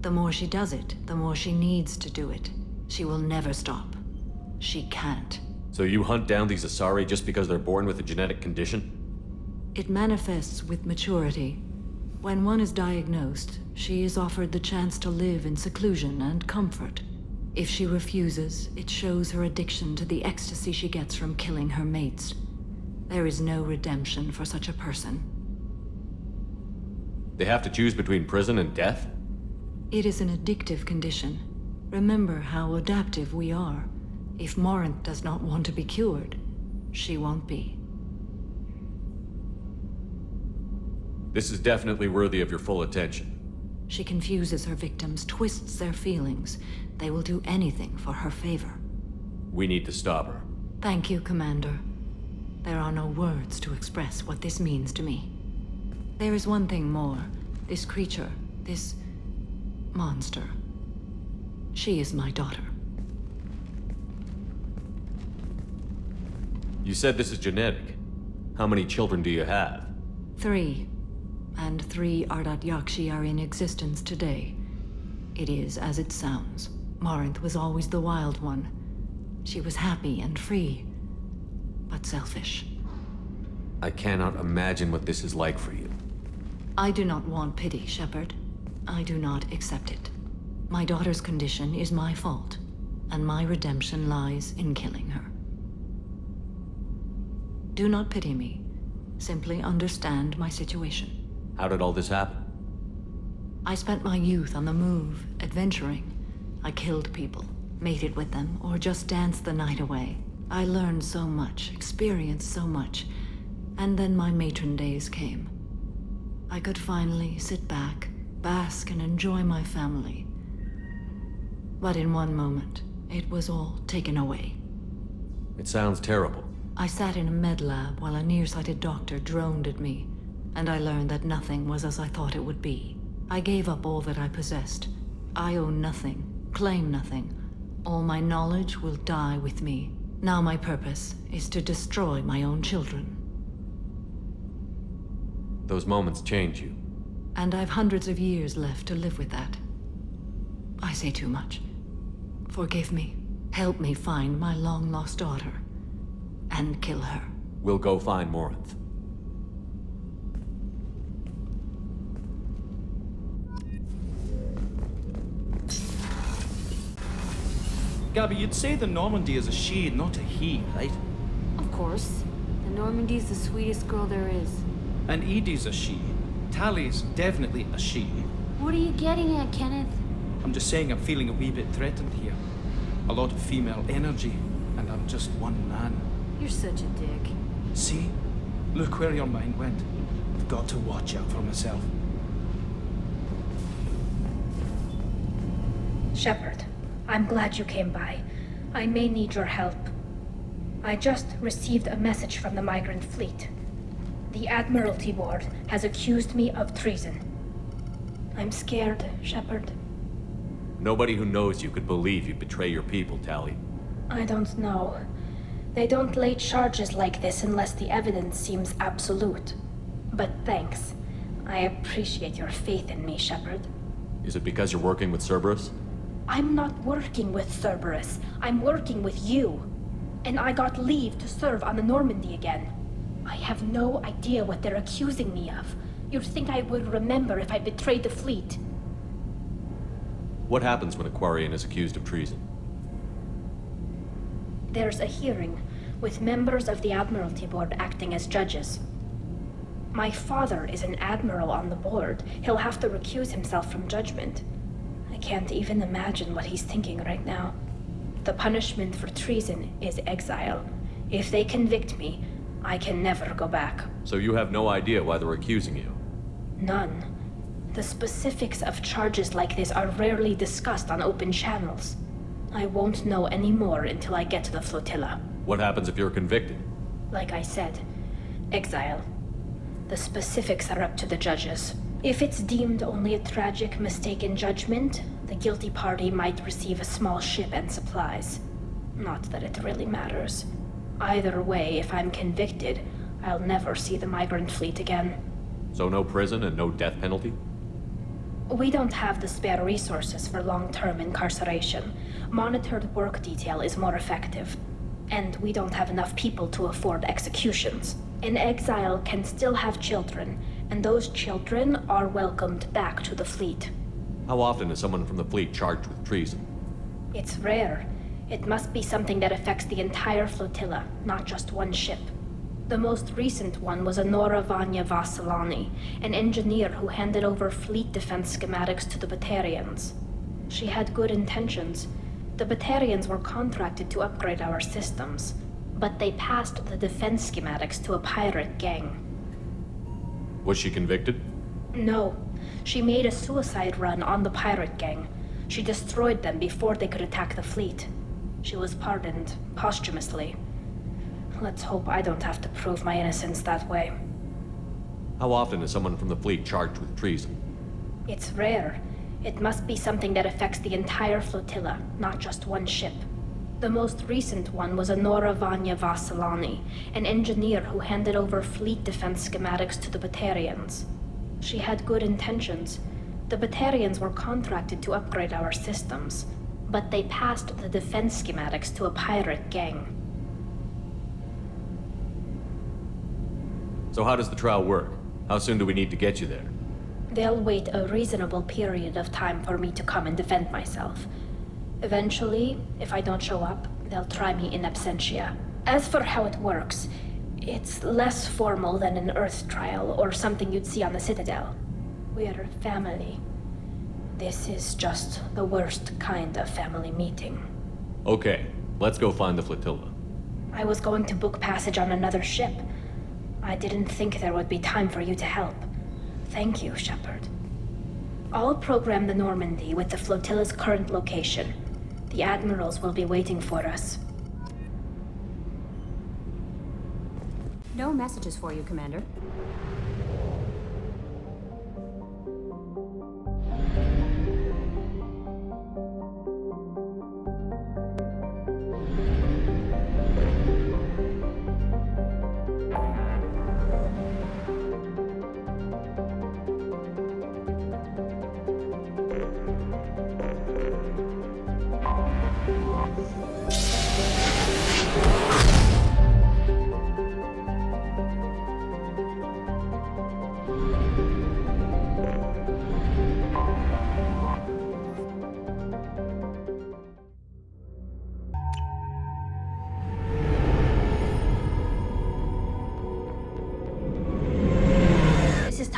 The more she does it, the more she needs to do it. She will never stop. She can't. So you hunt down these Asari just because they're born with a genetic condition? It manifests with maturity. When one is diagnosed, she is offered the chance to live in seclusion and comfort. If she refuses, it shows her addiction to the ecstasy she gets from killing her mates. There is no redemption for such a person. They have to choose between prison and death? It is an addictive condition. Remember how adaptive we are. If Morinth does not want to be cured, she won't be. This is definitely worthy of your full attention. She confuses her victims, twists their feelings. They will do anything for her favor. We need to stop her. Thank you, Commander. There are no words to express what this means to me. There is one thing more. This creature, this monster. She is my daughter. You said this is genetic. How many children do you have? 3. And 3 Ardat Yakshi are in existence today. It is as it sounds. Morinth was always the wild one. She was happy and free, but selfish. I cannot imagine what this is like for you. I do not want pity, Shepard. I do not accept it. My daughter's condition is my fault, and my redemption lies in killing her. Do not pity me. Simply understand my situation. How did all this happen? I spent my youth on the move, adventuring. I killed people, mated with them, or just danced the night away. I learned so much, experienced so much, and then my matron days came. I could finally sit back, bask and enjoy my family. But in one moment, it was all taken away. It sounds terrible. I sat in a med lab while a nearsighted doctor droned at me, and I learned that nothing was as I thought it would be. I gave up all that I possessed. I own nothing, claim nothing. All my knowledge will die with me. Now my purpose is to destroy my own children. Those moments change you. And I've hundreds of years left to live with that. I say too much. Forgive me. Help me find my long-lost daughter. And kill her. We'll go find Morinth. Gabby, you'd say the Normandy is a she, not a he, right? Of course. The Normandy's the sweetest girl there is. And Edie's a she. Tally's definitely a she. What are you getting at, Kenneth? I'm just saying I'm feeling a wee bit threatened here. A lot of female energy, and I'm just one man. You're such a dick. See? Look where your mind went. I've got to watch out for myself. Shepard, I'm glad you came by. I may need your help. I just received a message from the migrant fleet. The Admiralty Board has accused me of treason. I'm scared, Shepard. Nobody who knows you could believe you'd betray your people, Tally. I don't know. They don't lay charges like this unless the evidence seems absolute. But thanks. I appreciate your faith in me, Shepard. Is it because you're working with Cerberus? I'm not working with Cerberus. I'm working with you. And I got leave to serve on the Normandy again. I have no idea what they're accusing me of. You'd think I would remember if I betrayed the fleet. What happens when a Quarian is accused of treason? There's a hearing, with members of the Admiralty Board acting as judges. My father is an admiral on the board. He'll have to recuse himself from judgment. I can't even imagine what he's thinking right now. The punishment for treason is exile. If they convict me, I can never go back. So you have no idea why they're accusing you? None. The specifics of charges like this are rarely discussed on open channels. I won't know any more until I get to the flotilla. What happens if you're convicted? Like I said, exile. The specifics are up to the judges. If it's deemed only a tragic mistake in judgment, the guilty party might receive a small ship and supplies. Not that it really matters. Either way, if I'm convicted, I'll never see the migrant fleet again. So no prison and no death penalty? We don't have the spare resources for long-term incarceration. Monitored work detail is more effective. And we don't have enough people to afford executions. An exile can still have children, and those children are welcomed back to the fleet. How often is someone from the fleet charged with treason? It's rare. It must be something that affects the entire flotilla, not just one ship. The most recent one was Anora Vanya Vasilani, an engineer who handed over fleet defense schematics to the Batarians. She had good intentions. The Batarians were contracted to upgrade our systems, but they passed the defense schematics to a pirate gang. Was she convicted? No. She made a suicide run on the pirate gang. She destroyed them before they could attack the fleet. She was pardoned, posthumously. Let's hope I don't have to prove my innocence that way. How often is someone from the fleet charged with treason? It's rare. It must be something that affects the entire flotilla, not just one ship. The most recent one was Anora Vanya Vasilani, an engineer who handed over fleet defense schematics to the Batarians. She had good intentions. The Batarians were contracted to upgrade our systems, but they passed the defense schematics to a pirate gang. So how does the trial work? How soon do we need to get you there? They'll wait a reasonable period of time for me to come and defend myself. Eventually, if I don't show up, they'll try me in absentia. As for how it works, it's less formal than an Earth trial or something you'd see on the Citadel. We're family. This is just the worst kind of family meeting. Okay, let's go find the flotilla. I was going to book passage on another ship. I didn't think there would be time for you to help. Thank you, Shepard. I'll program the Normandy with the flotilla's current location. The admirals will be waiting for us. No messages for you, Commander.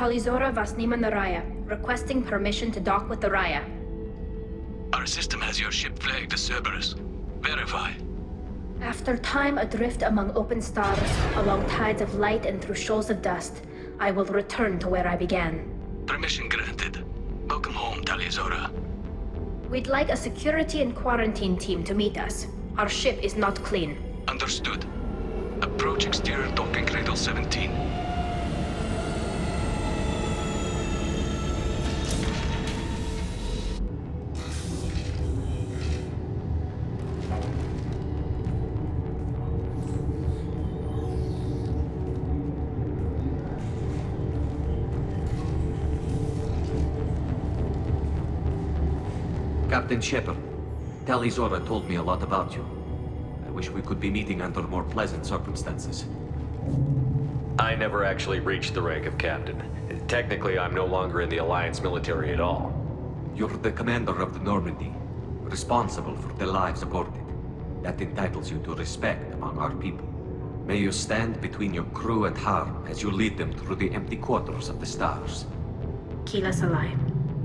Talizora Vasnima Naraya, requesting permission to dock with the Raya. Our system has your ship flagged as Cerberus. Verify. After time adrift among open stars, along tides of light and through shoals of dust, I will return to where I began. Permission granted. Welcome home, Talizora. We'd like a security and quarantine team to meet us. Our ship is not clean. Understood. Approach exterior docking cradle 17. Captain Shepard, Talizora told me a lot about you. I wish we could be meeting under more pleasant circumstances. I never actually reached the rank of captain. Technically, I'm no longer in the Alliance military at all. You're the commander of the Normandy, responsible for the lives aborted. That entitles you to respect among our people. May you stand between your crew and harm as you lead them through the empty quarters of the stars. Kila Salai.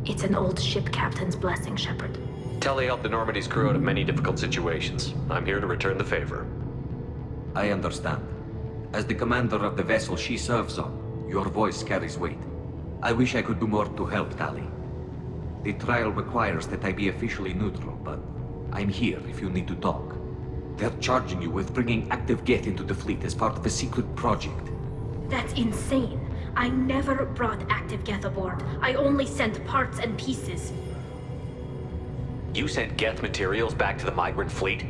It's an old ship captain's blessing, Shepard. Telly helped the Normandy's crew out of many difficult situations. I'm here to return the favor. I understand. As the commander of the vessel she serves on, your voice carries weight. I wish I could do more to help, Tali. The trial requires that I be officially neutral, but I'm here if you need to talk. They're charging you with bringing active Geth into the fleet as part of a secret project. That's insane. I never brought active Geth aboard. I only sent parts and pieces. You sent Geth materials back to the migrant fleet?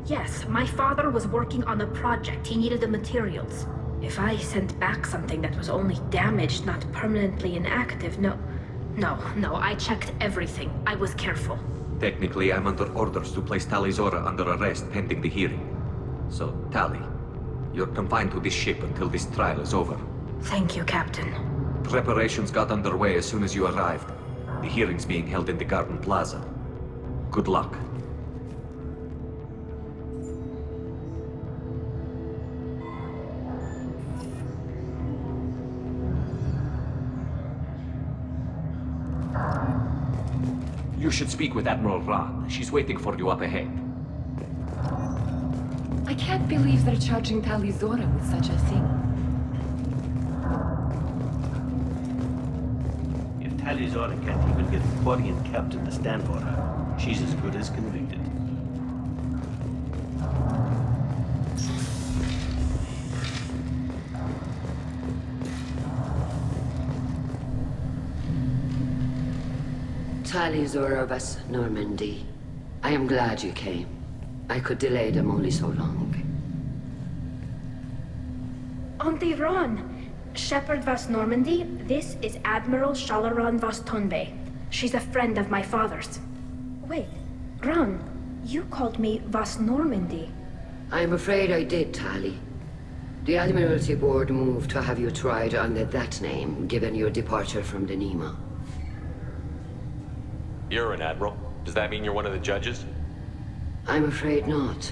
Yes, my father was working on a project. He needed the materials. If I sent back something that was only damaged, not permanently inactive, no, I checked everything. I was careful. Technically, I'm under orders to place Tali Zora under arrest pending the hearing. So, Tali, you're confined to this ship until this trial is over. Thank you, Captain. Preparations got underway as soon as you arrived. The hearing's being held in the Garden Plaza. Good luck. You should speak with Admiral Rahn. She's waiting for you up ahead. I can't believe they're charging Tali Zora with such a thing. If Tali Zora can't even get the Quarian captain to stand for her, she's as good as convicted. Tali Zora of us, Normandy. I am glad you came. I could delay them only so long. Auntie Ron, Shepard Vas Normandy, this is Admiral Shalaran Vas Tonbe. She's a friend of my father's. Wait, Ron, you called me Vas Normandy. I'm afraid I did, Tali. The Admiralty Board moved to have you tried under that name, given your departure from the Nima. You're an admiral. Does that mean you're one of the judges? I'm afraid not.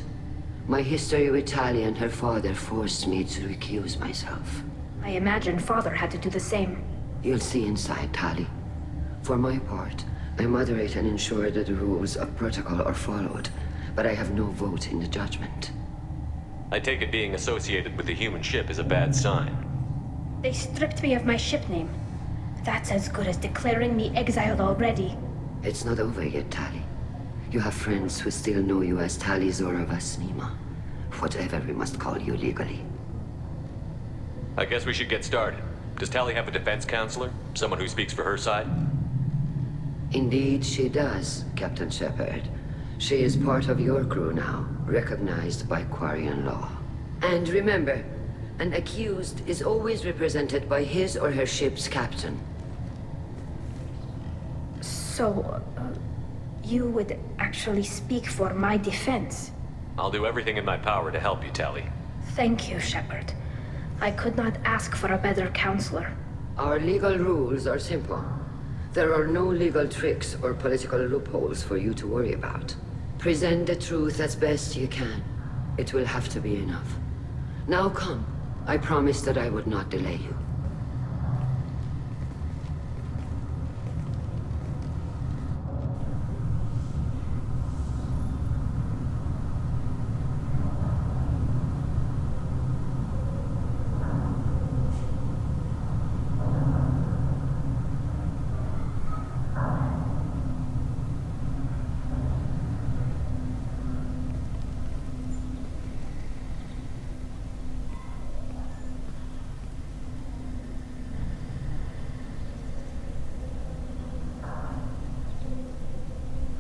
My history with Tali and her father forced me to recuse myself. I imagine father had to do the same. You'll see inside, Tali. For my part, I moderate and ensure that the rules of protocol are followed, but I have no vote in the judgment. I take it being associated with the human ship is a bad sign. They stripped me of my ship name. That's as good as declaring me exiled already. It's not over yet, Tali. You have friends who still know you as Tali Zora Vas Nima. Whatever we must call you legally. I guess we should get started. Does Tali have a defense counselor? Someone who speaks for her side? Indeed she does, Captain Shepard. She is part of your crew now, recognized by Quarian law. And remember, an accused is always represented by his or her ship's captain. So, you would actually speak for my defense? I'll do everything in my power to help you, Tali. Thank you, Shepard. I could not ask for a better counselor. Our legal rules are simple. There are no legal tricks or political loopholes for you to worry about. Present the truth as best you can. It will have to be enough. Now come. I promised that I would not delay you.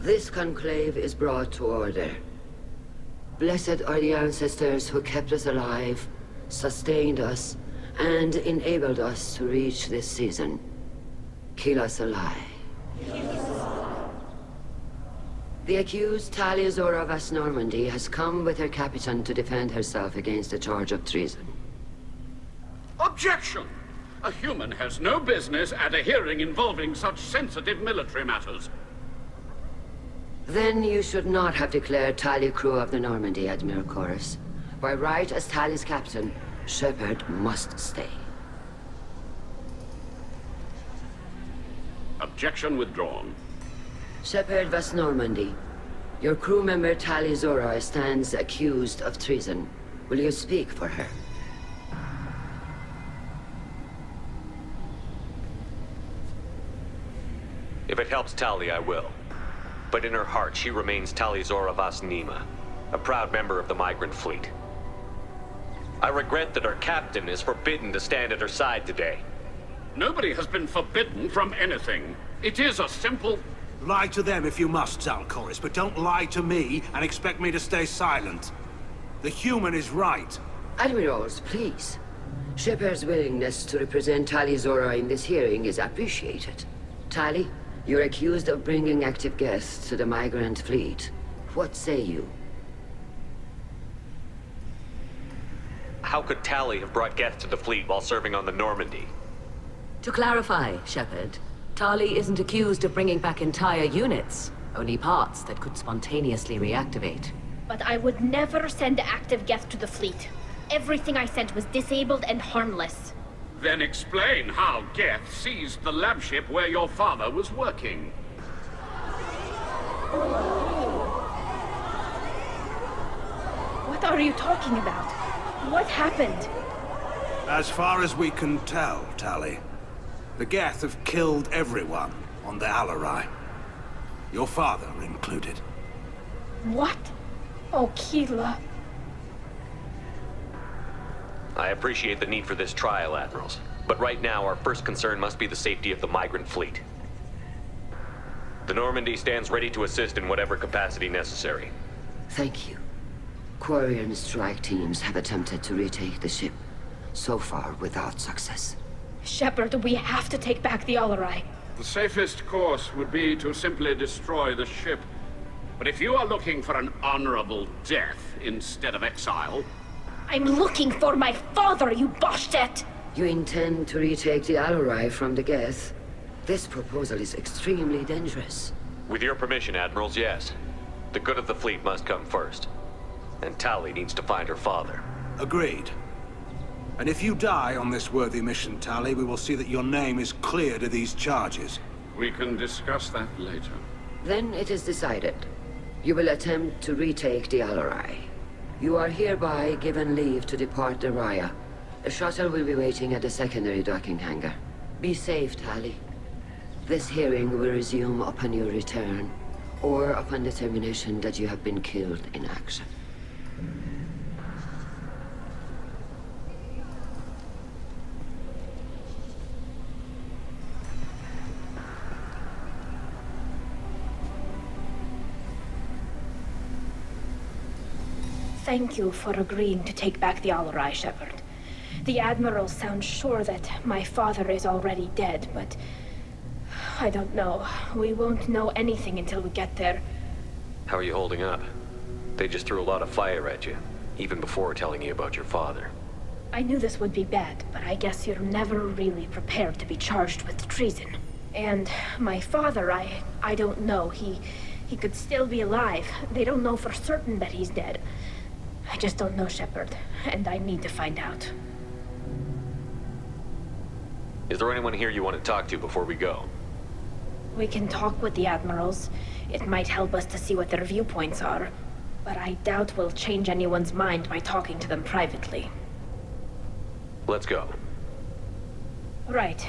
This conclave is brought to order. Blessed are the ancestors who kept us alive, sustained us, and enabled us to reach this season. Kill us alive. The accused Tali Zora Vas Normandy has come with her captain to defend herself against a charge of treason. Objection! A human has no business at a hearing involving such sensitive military matters. Then you should not have declared Tali crew of the Normandy, Admiral Chorus. By right as Tali's captain, Shepard must stay. Objection withdrawn. Shepard Vas Normandy, your crew member Tali Zora stands accused of treason. Will you speak for her? If it helps Tali, I will. But in her heart, she remains Tali Zora Vas Nima, a proud member of the migrant fleet. I regret that her captain is forbidden to stand at her side today. Nobody has been forbidden from anything. It is a simple... Lie to them if you must, Zalcoris, but don't lie to me and expect me to stay silent. The human is right. Admirals, please. Shepard's willingness to represent Tali Zora in this hearing is appreciated. Tali, you're accused of bringing active guests to the migrant fleet. What say you? How could Tali have brought Geth to the fleet while serving on the Normandy? To clarify, Shepard, Tali isn't accused of bringing back entire units, only parts that could spontaneously reactivate. But I would never send active Geth to the fleet. Everything I sent was disabled and harmless. Then explain how Geth seized the lab ship where your father was working. What are you talking about? What happened? As far as we can tell, Tali, the Geth have killed everyone on the Alarai. Your father included. What? Oh, Keela. I appreciate the need for this trial, Admirals. But right now, our first concern must be the safety of the migrant fleet. The Normandy stands ready to assist in whatever capacity necessary. Thank you. Quarian strike teams have attempted to retake the ship, so far without success. Shepard, we have to take back the Alarai. The safest course would be to simply destroy the ship. But if you are looking for an honorable death instead of exile... I'm looking for my father, you Bastet! You intend to retake the Alarai from the Geth? This proposal is extremely dangerous. With your permission, Admirals, yes. The good of the fleet must come first. And Tali needs to find her father. Agreed. And if you die on this worthy mission, Tali, we will see that your name is cleared of these charges. We can discuss that later. Then it is decided. You will attempt to retake the Alarai. You are hereby given leave to depart the Raya. A shuttle will be waiting at the secondary docking hangar. Be safe, Tali. This hearing will resume upon your return, or upon determination that you have been killed in action. Thank you for agreeing to take back the Alarai, Shepard. The Admirals sound sure that my father is already dead, but... I don't know. We won't know anything until we get there. How are you holding up? They just threw a lot of fire at you, even before telling you about your father. I knew this would be bad, but I guess you're never really prepared to be charged with treason. And my father, I don't know. He could still be alive. They don't know for certain that he's dead. I just don't know, Shepard, and I need to find out. Is there anyone here you want to talk to before we go? We can talk with the Admirals. It might help us to see what their viewpoints are. But I doubt we'll change anyone's mind by talking to them privately. Let's go. Right.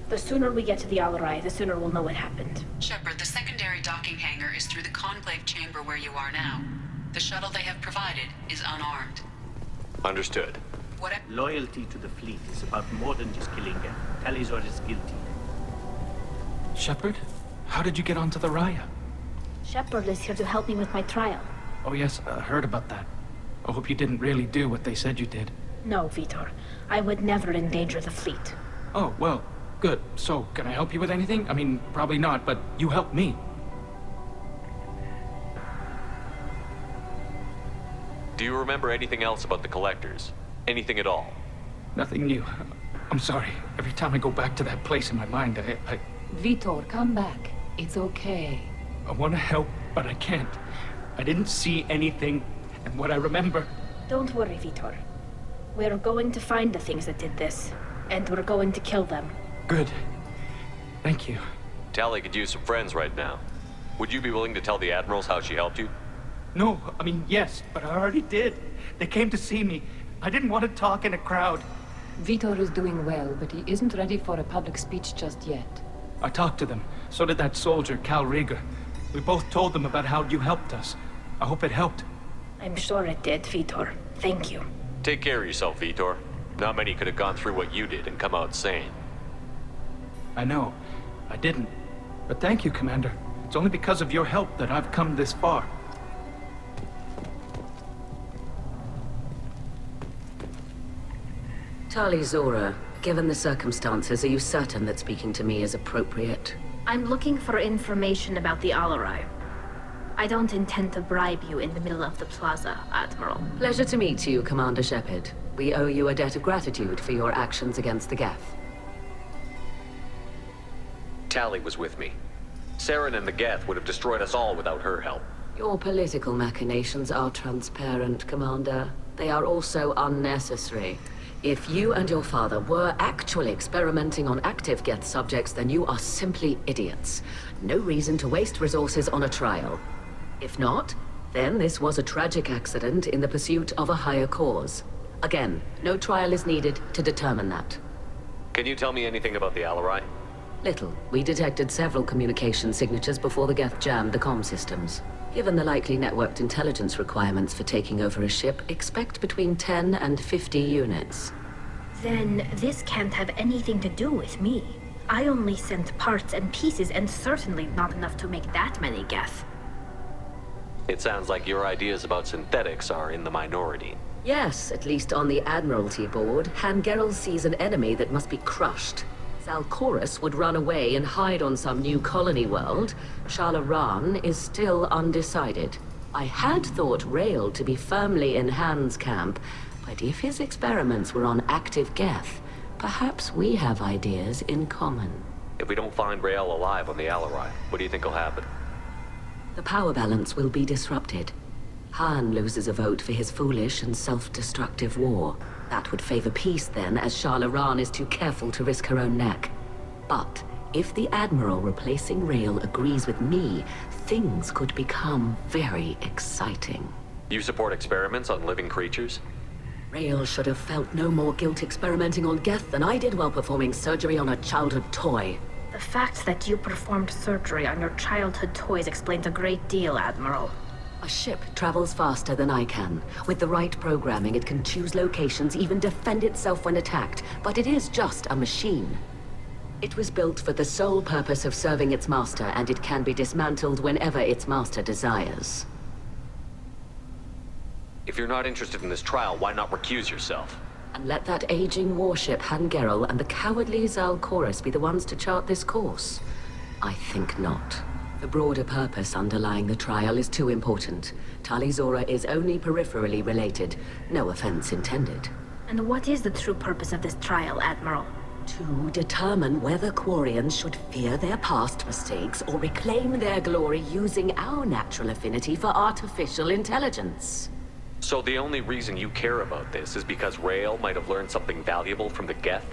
The sooner we get to the Alarai, the sooner we'll know what happened. Shepard, the secondary docking hangar is through the conclave chamber where you are now. The shuttle they have provided is unarmed. Understood. Loyalty to the fleet is about more than just killing them. Talizor is guilty. Shepard? How did you get onto the Raya? Shepard is here to help me with my trial. Oh yes, I heard about that. I hope you didn't really do what they said you did. No, Vitor. I would never endanger the fleet. Oh, well, good. So, can I help you with anything? I mean, probably not, but you helped me. Do you remember anything else about the Collectors? Anything at all? Nothing new. I'm sorry. Every time I go back to that place in my mind, I Vitor, come back. It's okay. I want to help, but I can't. I didn't see anything, and what I remember... Don't worry, Vitor. We're going to find the things that did this, and we're going to kill them. Good. Thank you. Tali could use some friends right now. Would you be willing to tell the Admirals how she helped you? No, I mean, yes, but I already did. They came to see me. I didn't want to talk in a crowd. Vitor is doing well, but he isn't ready for a public speech just yet. I talked to them. So did that soldier, Cal Rieger. We both told them about how you helped us. I hope it helped. I'm sure it did, Vitor. Thank you. Take care of yourself, Vitor. Not many could have gone through what you did and come out sane. I know. I didn't. But thank you, Commander. It's only because of your help that I've come this far. Tali Zora, given the circumstances, are you certain that speaking to me is appropriate? I'm looking for information about the Alarai. I don't intend to bribe you in the middle of the plaza, Admiral. Pleasure to meet you, Commander Shepard. We owe you a debt of gratitude for your actions against the Geth. Tali was with me. Saren and the Geth would have destroyed us all without her help. Your political machinations are transparent, Commander. They are also unnecessary. If you and your father were actually experimenting on active Geth subjects, then you are simply idiots. No reason to waste resources on a trial. If not, then this was a tragic accident in the pursuit of a higher cause. Again, no trial is needed to determine that. Can you tell me anything about the Alarai? Little. We detected several communication signatures before the Geth jammed the comm systems. Given the likely networked intelligence requirements for taking over a ship, expect between 10 and 50 units. Then this can't have anything to do with me. I only sent parts and pieces, and certainly not enough to make that many Geth. It sounds like your ideas about synthetics are in the minority. Yes, at least on the Admiralty board, Hangerel sees an enemy that must be crushed. Zalcorus would run away and hide on some new colony world. Shalaran is still undecided. I had thought Rael to be firmly in Han's camp, but if his experiments were on active Geth, perhaps we have ideas in common. If we don't find Rael alive on the Alarai, what do you think will happen? The power balance will be disrupted. Han loses a vote for his foolish and self-destructive war. That would favor peace then, as Shalaran is too careful to risk her own neck. But if the Admiral replacing Rael agrees with me, things could become very exciting. You support experiments on living creatures? Rael should have felt no more guilt experimenting on Geth than I did while performing surgery on a childhood toy. The fact that you performed surgery on your childhood toys explains a great deal, Admiral. A ship travels faster than I can. With the right programming, it can choose locations, even defend itself when attacked. But it is just a machine. It was built for the sole purpose of serving its master, and it can be dismantled whenever its master desires. If you're not interested in this trial, why not recuse yourself? And let that aging warship Hangerel and the cowardly Zalcorus be the ones to chart this course? I think not. The broader purpose underlying the trial is too important. Tali Zora is only peripherally related. No offense intended. And what is the true purpose of this trial, Admiral? To determine whether Quarians should fear their past mistakes or reclaim their glory using our natural affinity for artificial intelligence. So the only reason you care about this is because Rael might have learned something valuable from the Geth?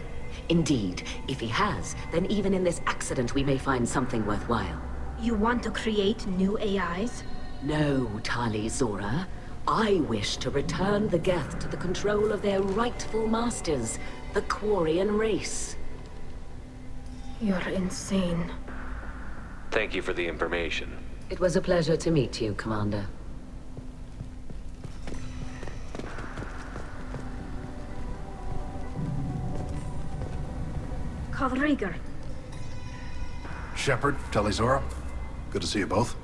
Indeed. If he has, then even in this accident we may find something worthwhile. You want to create new AIs? No, Tali Zora. I wish to return the Geth to the control of their rightful masters, the Quarian race. You're insane. Thank you for the information. It was a pleasure to meet you, Commander. Rieger. Shepard, Tali Zora. Good to see you both.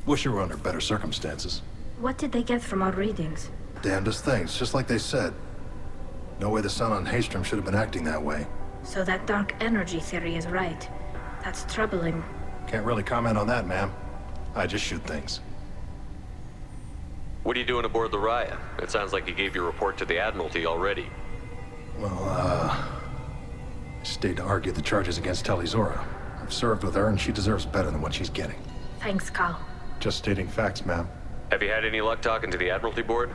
Wish you were under better circumstances. What did they get from our readings? Damnedest things, just like they said. No way the sun on Haystrom should have been acting that way. So that dark energy theory is right. That's troubling. Can't really comment on that, ma'am. I just shoot things. What are you doing aboard the Raya? It sounds like you gave your report to the Admiralty already. Well, I stayed to argue the charges against Tali Zora. I've served with her, and she deserves better than what she's getting. Thanks, Cal. Just stating facts, ma'am. Have you had any luck talking to the Admiralty board?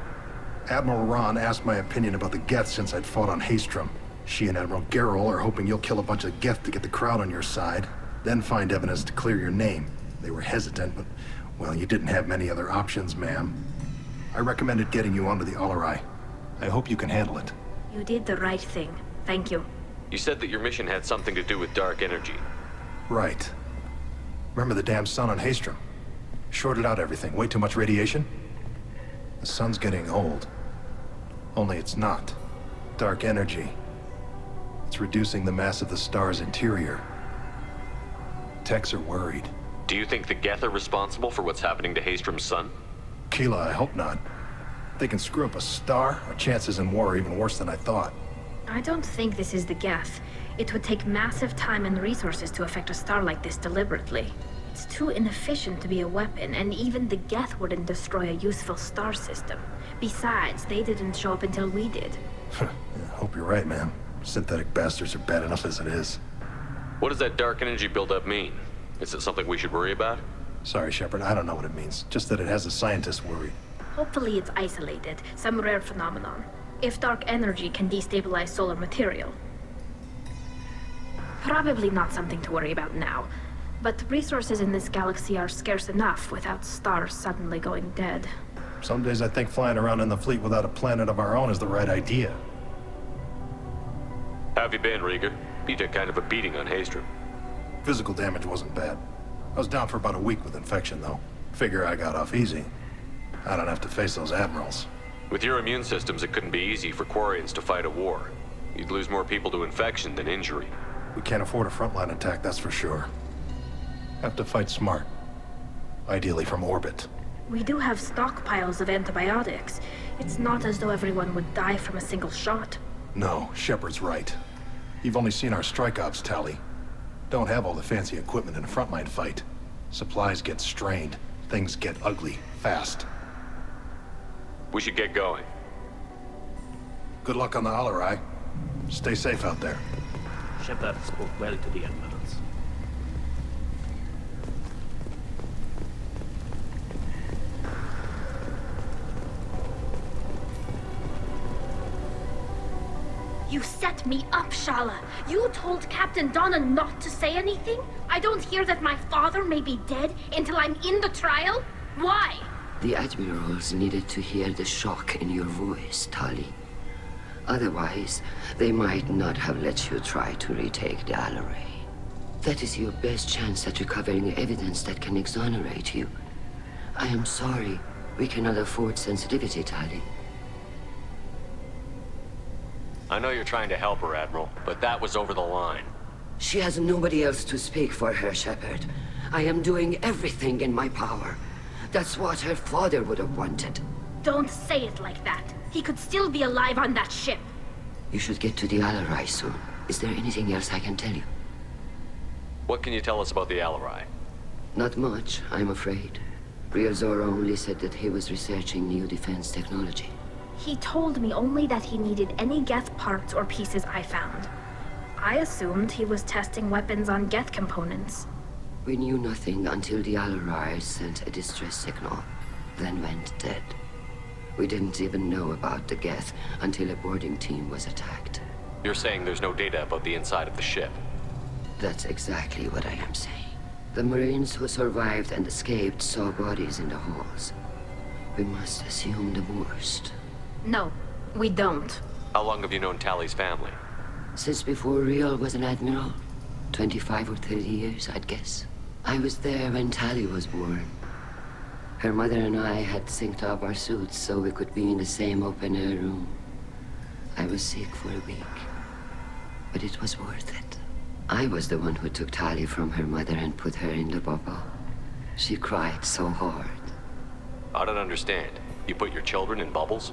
Admiral Ron asked my opinion about the Geth since I'd fought on Haystrom. She and Admiral Gerrel are hoping you'll kill a bunch of Geth to get the crowd on your side, then find evidence to clear your name. They were hesitant, but, well, you didn't have many other options, ma'am. I recommended getting you onto the Alarai. I hope you can handle it. You did the right thing. Thank you. You said that your mission had something to do with dark energy. Right. Remember the damn sun on Haystrom? Shorted out everything. Way too much radiation? The sun's getting old. Only it's not. Dark energy. It's reducing the mass of the star's interior. Techs are worried. Do you think the Geth are responsible for what's happening to Haystrom's son? Keela, I hope not. If they can screw up a star, our chances in war are even worse than I thought. I don't think this is the Geth. It would take massive time and resources to affect a star like this deliberately. It's too inefficient to be a weapon, and even the Geth wouldn't destroy a useful star system. Besides, they didn't show up until we did. I hope you're right, man. Synthetic bastards are bad enough as it is. What does that dark energy buildup mean? Is it something we should worry about? Sorry, Shepard, I don't know what it means. Just that it has the scientists worried. Hopefully it's isolated, some rare phenomenon. If dark energy can destabilize solar material. Probably not something to worry about now. But resources in this galaxy are scarce enough without stars suddenly going dead. Some days I think flying around in the fleet without a planet of our own is the right idea. How have you been, Rieger? You took kind of a beating on Haystrom. Physical damage wasn't bad. I was down for about a week with infection, though. Figure I got off easy. I don't have to face those admirals. With your immune systems, it couldn't be easy for Quarians to fight a war. You'd lose more people to infection than injury. We can't afford a frontline attack, that's for sure. Have to fight smart. Ideally from orbit. We do have stockpiles of antibiotics. It's not as though everyone would die from a single shot. No, Shepard's right. You've only seen our strike ops tally. Don't have all the fancy equipment in a frontline fight. Supplies get strained. Things get ugly, fast. We should get going. Good luck on the Alarai. Stay safe out there. Shepard spoke well to the admirals. You set me up, Shala. You told Captain Donna not to say anything? I don't hear that my father may be dead until I'm in the trial? Why? The admirals needed to hear the shock in your voice, Tali. Otherwise, they might not have let you try to retake the Alarai. That is your best chance at recovering evidence that can exonerate you. I am sorry. We cannot afford sensitivity, Tali. I know you're trying to help her, Admiral, but that was over the line. She has nobody else to speak for her, Shepard. I am doing everything in my power. That's what her father would have wanted. Don't say it like that. He could still be alive on that ship. You should get to the Alarai soon. Is there anything else I can tell you? What can you tell us about the Alarai? Not much, I'm afraid. Real Zora only said that he was researching new defense technology. He told me only that he needed any Geth parts or pieces I found. I assumed he was testing weapons on Geth components. We knew nothing until the Alarai sent a distress signal, then went dead. We didn't even know about the Geth until a boarding team was attacked. You're saying there's no data about the inside of the ship? That's exactly what I am saying. The Marines who survived and escaped saw bodies in the halls. We must assume the worst. No, we don't. How long have you known Tali's family? Since before Real was an admiral. 25 or 30 years, I'd guess. I was there when Tali was born. Her mother and I had synced up our suits so we could be in the same open-air room. I was sick for a week, but it was worth it. I was the one who took Tali from her mother and put her in the bubble. She cried so hard. I don't understand. You put your children in bubbles?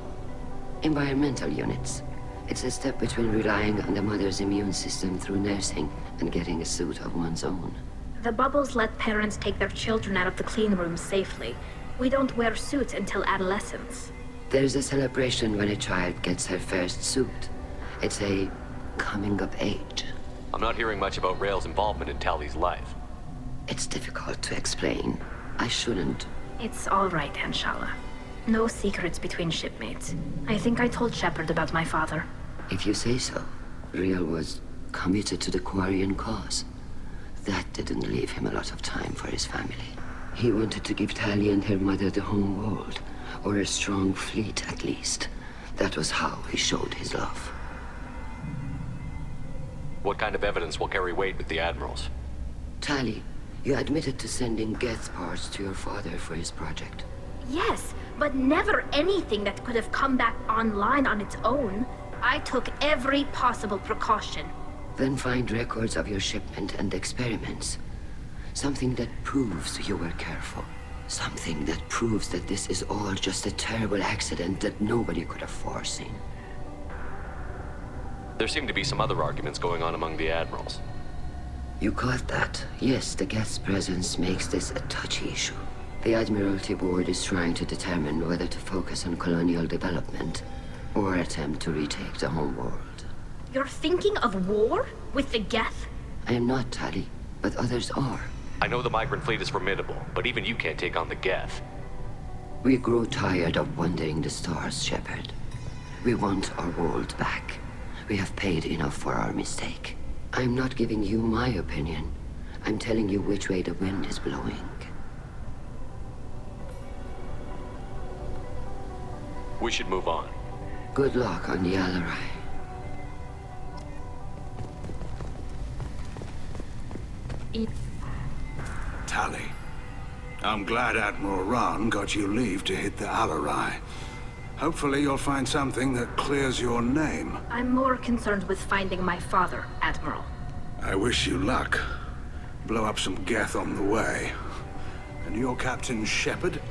Environmental units. It's a step between relying on the mother's immune system through nursing and getting a suit of one's own. The bubbles let parents take their children out of the clean rooms safely. We don't wear suits until adolescence. There's a celebration when a child gets her first suit. It's a coming of age. I'm not hearing much about Rael's involvement in Tali's life. It's difficult to explain. I shouldn't. It's all right, Anshala. No secrets between shipmates. I think I told Shepard about my father. If you say so. Rael was committed to the Quarian cause. That didn't leave him a lot of time for his family. He wanted to give Tali and her mother the home world, or a strong fleet at least. That was how he showed his love. What kind of evidence will carry weight with the admirals? Tali, you admitted to sending Geth parts to your father for his project. Yes, but never anything that could have come back online on its own. I took every possible precaution. Then find records of your shipment and experiments. Something that proves you were careful. Something that proves that this is all just a terrible accident that nobody could have foreseen. There seem to be some other arguments going on among the admirals. You caught that? Yes, the Geth's presence makes this a touchy issue. The Admiralty Board is trying to determine whether to focus on colonial development or attempt to retake the homeworld. You're thinking of war? With the Geth? I am not, Tali, but others are. I know the migrant fleet is formidable, but even you can't take on the Geth. We grow tired of wandering the stars, Shepard. We want our world back. We have paid enough for our mistake. I'm not giving you my opinion. I'm telling you which way the wind is blowing. We should move on. Good luck on the Alarai. Tali, I'm glad Admiral Rahn got you leave to hit the Alarai. Hopefully you'll find something that clears your name. I'm more concerned with finding my father, Admiral. I wish you luck. Blow up some Geth on the way. And your Captain Shepard,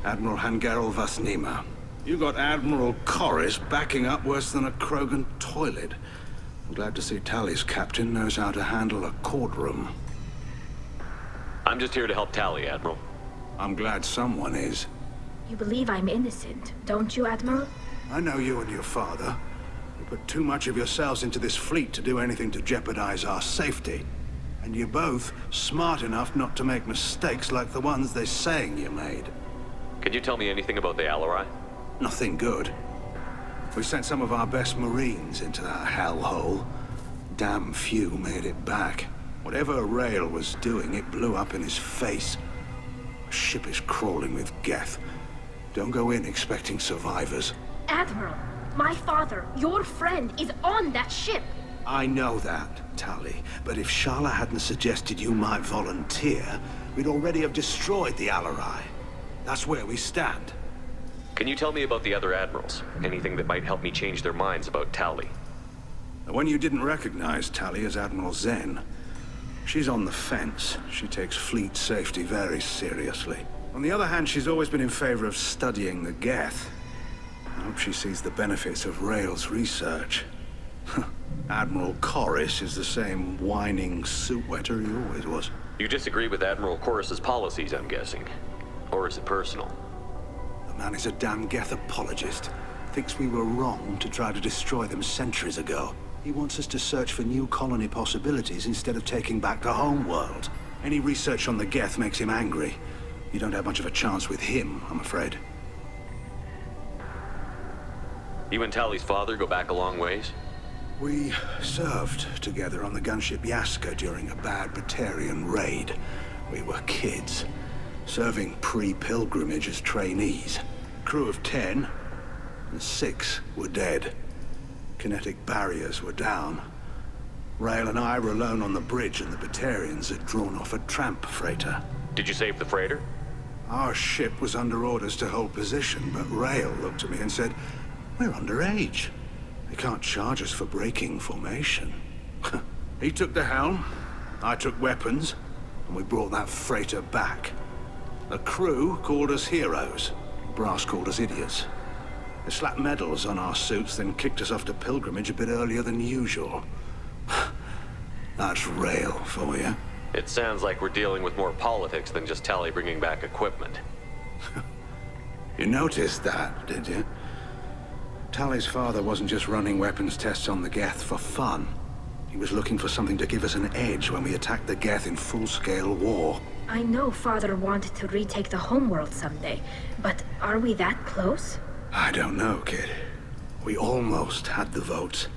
Admiral Hangarel Vasnima. You got Admiral Corris backing up worse than a Krogan toilet. I'm glad to see Tali's captain knows how to handle a courtroom. I'm just here to help Tali, Admiral. I'm glad someone is. You believe I'm innocent, don't you, Admiral? I know you and your father. You put too much of yourselves into this fleet to do anything to jeopardize our safety. And you're both smart enough not to make mistakes like the ones they're saying you made. Can you tell me anything about the Alarai? Nothing good. We sent some of our best Marines into that hellhole. Damn few made it back. Whatever Rael was doing, it blew up in his face. A ship is crawling with Geth. Don't go in expecting survivors. Admiral, my father, your friend, is on that ship. I know that, Tali. But if Sharla hadn't suggested you might volunteer, we'd already have destroyed the Alarai. That's where we stand. Can you tell me about the other admirals? Anything that might help me change their minds about Tali? The one you didn't recognize, Tali, is Admiral Zen. She's on the fence. She takes fleet safety very seriously. On the other hand, she's always been in favor of studying the Geth. I hope she sees the benefits of Rael's research. Admiral Corris is the same whining suit-wetter he always was. You disagree with Admiral Corris's policies, I'm guessing. Or is it personal? The man is a damn Geth apologist. Thinks we were wrong to try to destroy them centuries ago. He wants us to search for new colony possibilities instead of taking back the homeworld. Any research on the Geth makes him angry. You don't have much of a chance with him, I'm afraid. You and Tali's father go back a long ways? We served together on the gunship Yaska during a bad Batarian raid. We were kids, serving pre-pilgrimage as trainees. Crew of 10, and 6 were dead. Kinetic barriers were down. Rael and I were alone on the bridge, and the Batarians had drawn off a tramp freighter. Did you save the freighter? Our ship was under orders to hold position, but Rael looked at me and said, "We're underage. They can't charge us for breaking formation." He took the helm, I took weapons, and we brought that freighter back. The crew called us heroes. Brass called us idiots. They slapped medals on our suits, then kicked us off to pilgrimage a bit earlier than usual. That's Rael for you. It sounds like we're dealing with more politics than just Tali bringing back equipment. You noticed that, did you? Tali's father wasn't just running weapons tests on the Geth for fun. He was looking for something to give us an edge when we attacked the Geth in full-scale war. I know Father wanted to retake the homeworld someday, but are we that close? I don't know, kid. We almost had the votes.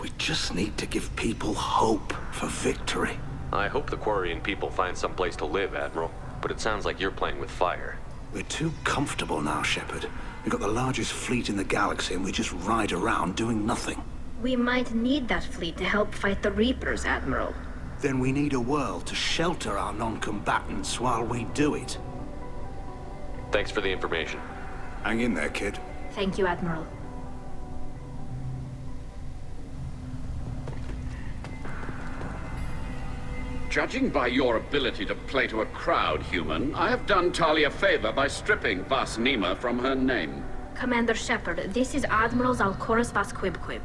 We just need to give people hope for victory. I hope the Quarian people find some place to live, Admiral. But it sounds like you're playing with fire. We're too comfortable now, Shepard. We've got the largest fleet in the galaxy and we just ride around doing nothing. We might need that fleet to help fight the Reapers, Admiral. Then we need a world to shelter our non-combatants while we do it. Thanks for the information. Hang in there, kid. Thank you, Admiral. Judging by your ability to play to a crowd, human, I have done Tali a favor by stripping Vas Nima from her name. Commander Shepard, this is Admiral Zalkoris Vas Quibquib.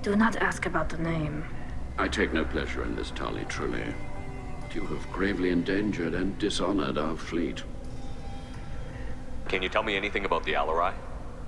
Do not ask about the name. I take no pleasure in this, Tali, truly. But you have gravely endangered and dishonored our fleet. Can you tell me anything about the Alarai?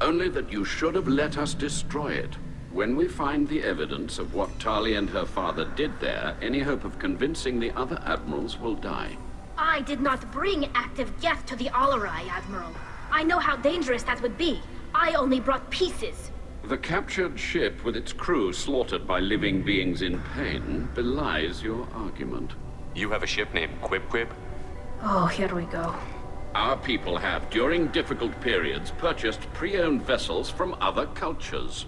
Only that you should have let us destroy it. When we find the evidence of what Tali and her father did there, any hope of convincing the other admirals will die. I did not bring active Geth to the Alarai, Admiral. I know how dangerous that would be. I only brought pieces. The captured ship with its crew slaughtered by living beings in pain belies your argument. You have a ship named Quib? Oh, here we go. Our people have, during difficult periods, purchased pre-owned vessels from other cultures,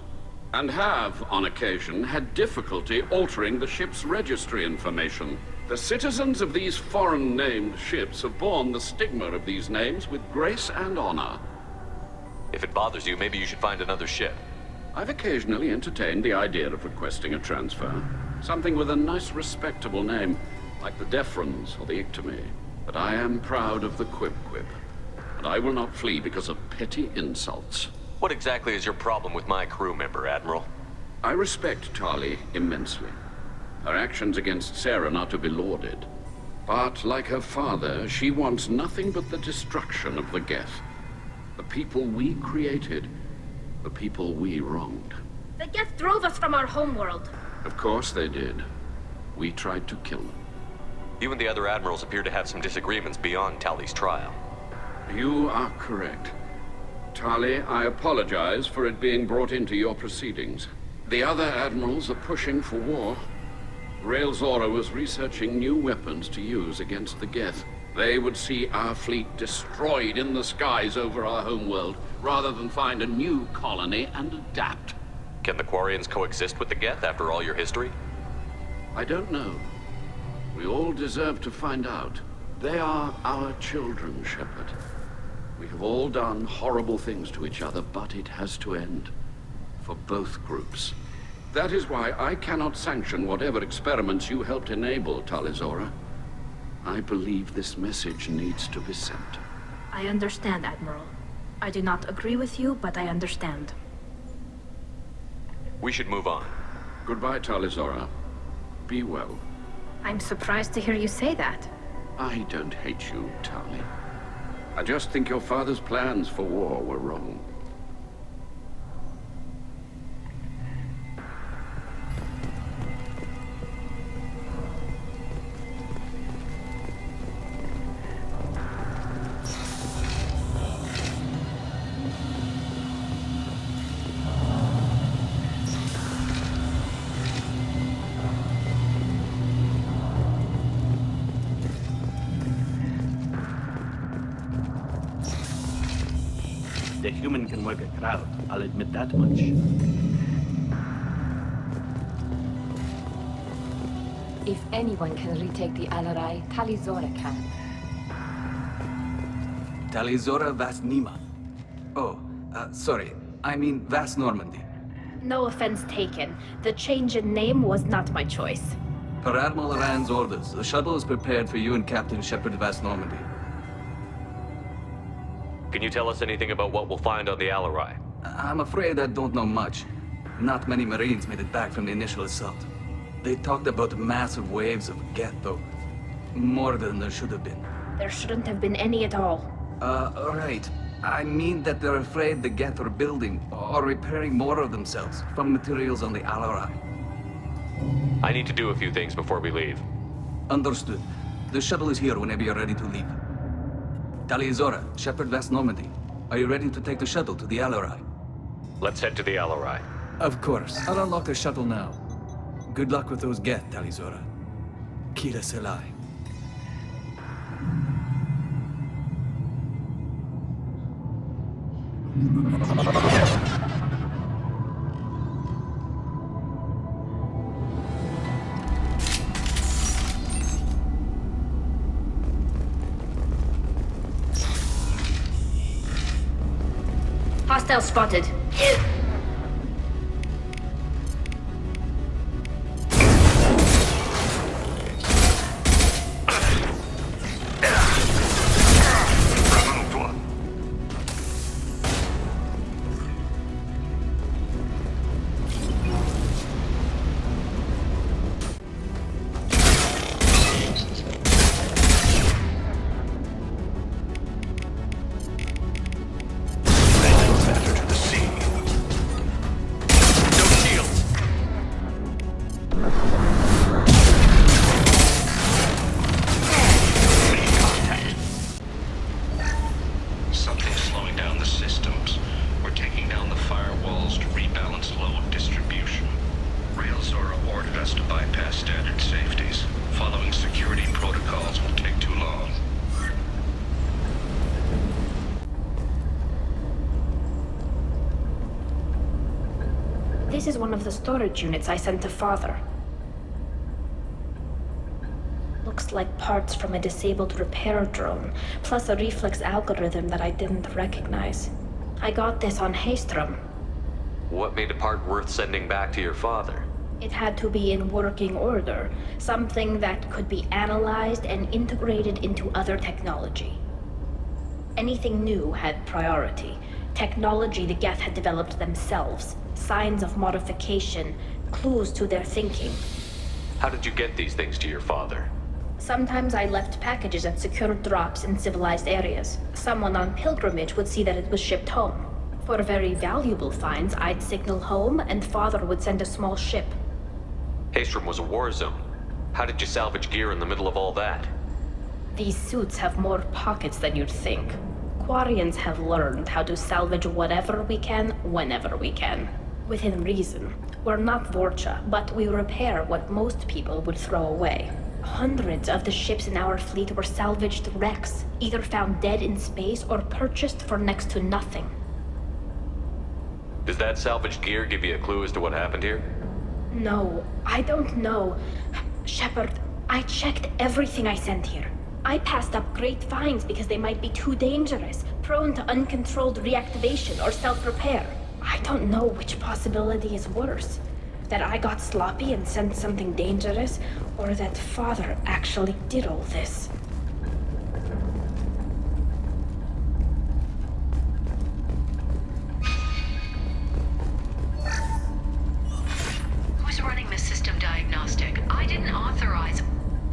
and have, on occasion, had difficulty altering the ship's registry information. The citizens of these foreign-named ships have borne the stigma of these names with grace and honor. If it bothers you, maybe you should find another ship. I've occasionally entertained the idea of requesting a transfer. Something with a nice, respectable name, like the Defrons or the Ictomy. But I am proud of the Quib, and I will not flee because of petty insults. What exactly is your problem with my crew member, Admiral? I respect Tali immensely. Her actions against Saren are to be lauded. But, like her father, she wants nothing but the destruction of the Geth. The people we created, the people we wronged. The Geth drove us from our homeworld. Of course they did. We tried to kill them. You and the other admirals appear to have some disagreements beyond Tali's trial. You are correct. Tali, I apologize for it being brought into your proceedings. The other admirals are pushing for war. Rael-Zora was researching new weapons to use against the Geth. They would see our fleet destroyed in the skies over our homeworld, rather than find a new colony and adapt. Can the Quarians coexist with the Geth after all your history? I don't know. We all deserve to find out. They are our children, Shepard. We have all done horrible things to each other, but it has to end. For both groups. That is why I cannot sanction whatever experiments you helped enable, Tali-Zora. I believe this message needs to be sent. I understand, Admiral. I do not agree with you, but I understand. We should move on. Goodbye, Tali-Zora. Be well. I'm surprised to hear you say that. I don't hate you, Tali. I just think your father's plans for war were wrong. The human can work a crowd, I'll admit that much. If anyone can retake the Alarai, Tali-Zora can. Tali-Zora Vas Nima. Oh, sorry. I mean Vas Normandy. No offense taken. The change in name was not my choice. Per Admiral Rand's orders, the shuttle is prepared for you and Captain Shepard Vas Normandy. Can you tell us anything about what we'll find on the Alarai? I'm afraid I don't know much. Not many Marines made it back from the initial assault. They talked about massive waves of Geth, though. More than there should have been. There shouldn't have been any at all. Right. I mean that they're afraid the Geth are building or repairing more of themselves from materials on the Alarai. I need to do a few things before we leave. Understood. The shuttle is here whenever you're ready to leave. Tali-Zora, Shepard Vas Normandy, are you ready to take the shuttle to the Alarai? Let's head to the Alarai. Of course. I'll unlock the shuttle now. Good luck with those Geth, Tali-Zora. Kira Selai. Hostile spotted. This is one of the storage units I sent to Father. Looks like parts from a disabled repair drone, plus a reflex algorithm that I didn't recognize. I got this on Haystrom. What made a part worth sending back to your father? It had to be in working order, something that could be analyzed and integrated into other technology. Anything new had priority. Technology the Geth had developed themselves, signs of modification, clues to their thinking. How did you get these things to your father? Sometimes I left packages at secure drops in civilized areas. Someone on pilgrimage would see that it was shipped home. For very valuable finds, I'd signal home, and Father would send a small ship. Haystrom was a war zone. How did you salvage gear in the middle of all that? These suits have more pockets than you'd think. Quarians have learned how to salvage whatever we can, whenever we can. Within reason. We're not Vorcha, but we repair what most people would throw away. Hundreds of the ships in our fleet were salvaged wrecks, either found dead in space or purchased for next to nothing. Does that salvaged gear give you a clue as to what happened here? No, I don't know. Shepard, I checked everything I sent here. I passed up great finds because they might be too dangerous, prone to uncontrolled reactivation or self-repair. I don't know which possibility is worse. That I got sloppy and sent something dangerous, or that Father actually did all this. Who's running the system diagnostic? I didn't authorize...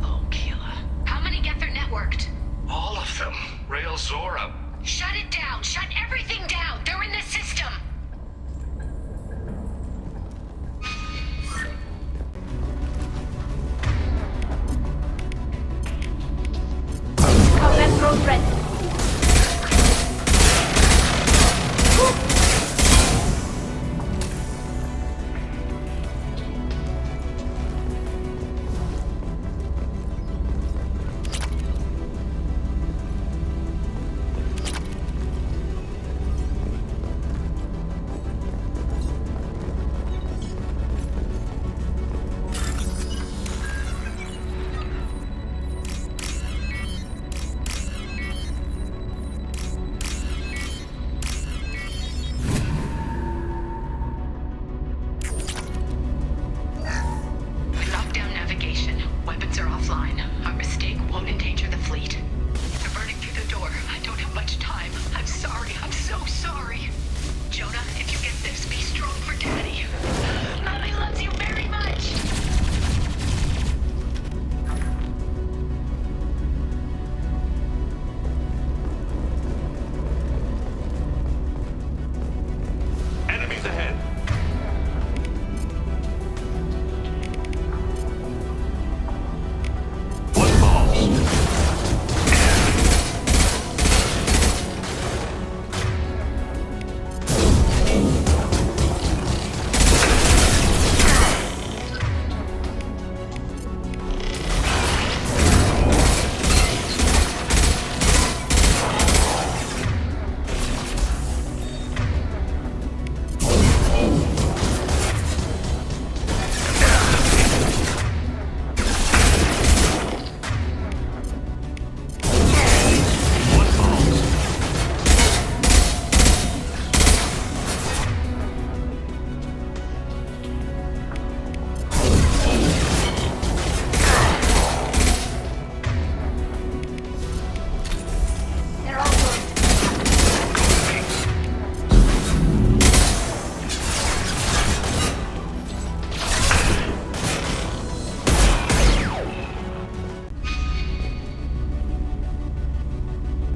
Oh, Keela. How many Geth are networked? All of them. Rail-Zora. Shut it down! Shut everything down! They're in the system! Combat drone ready.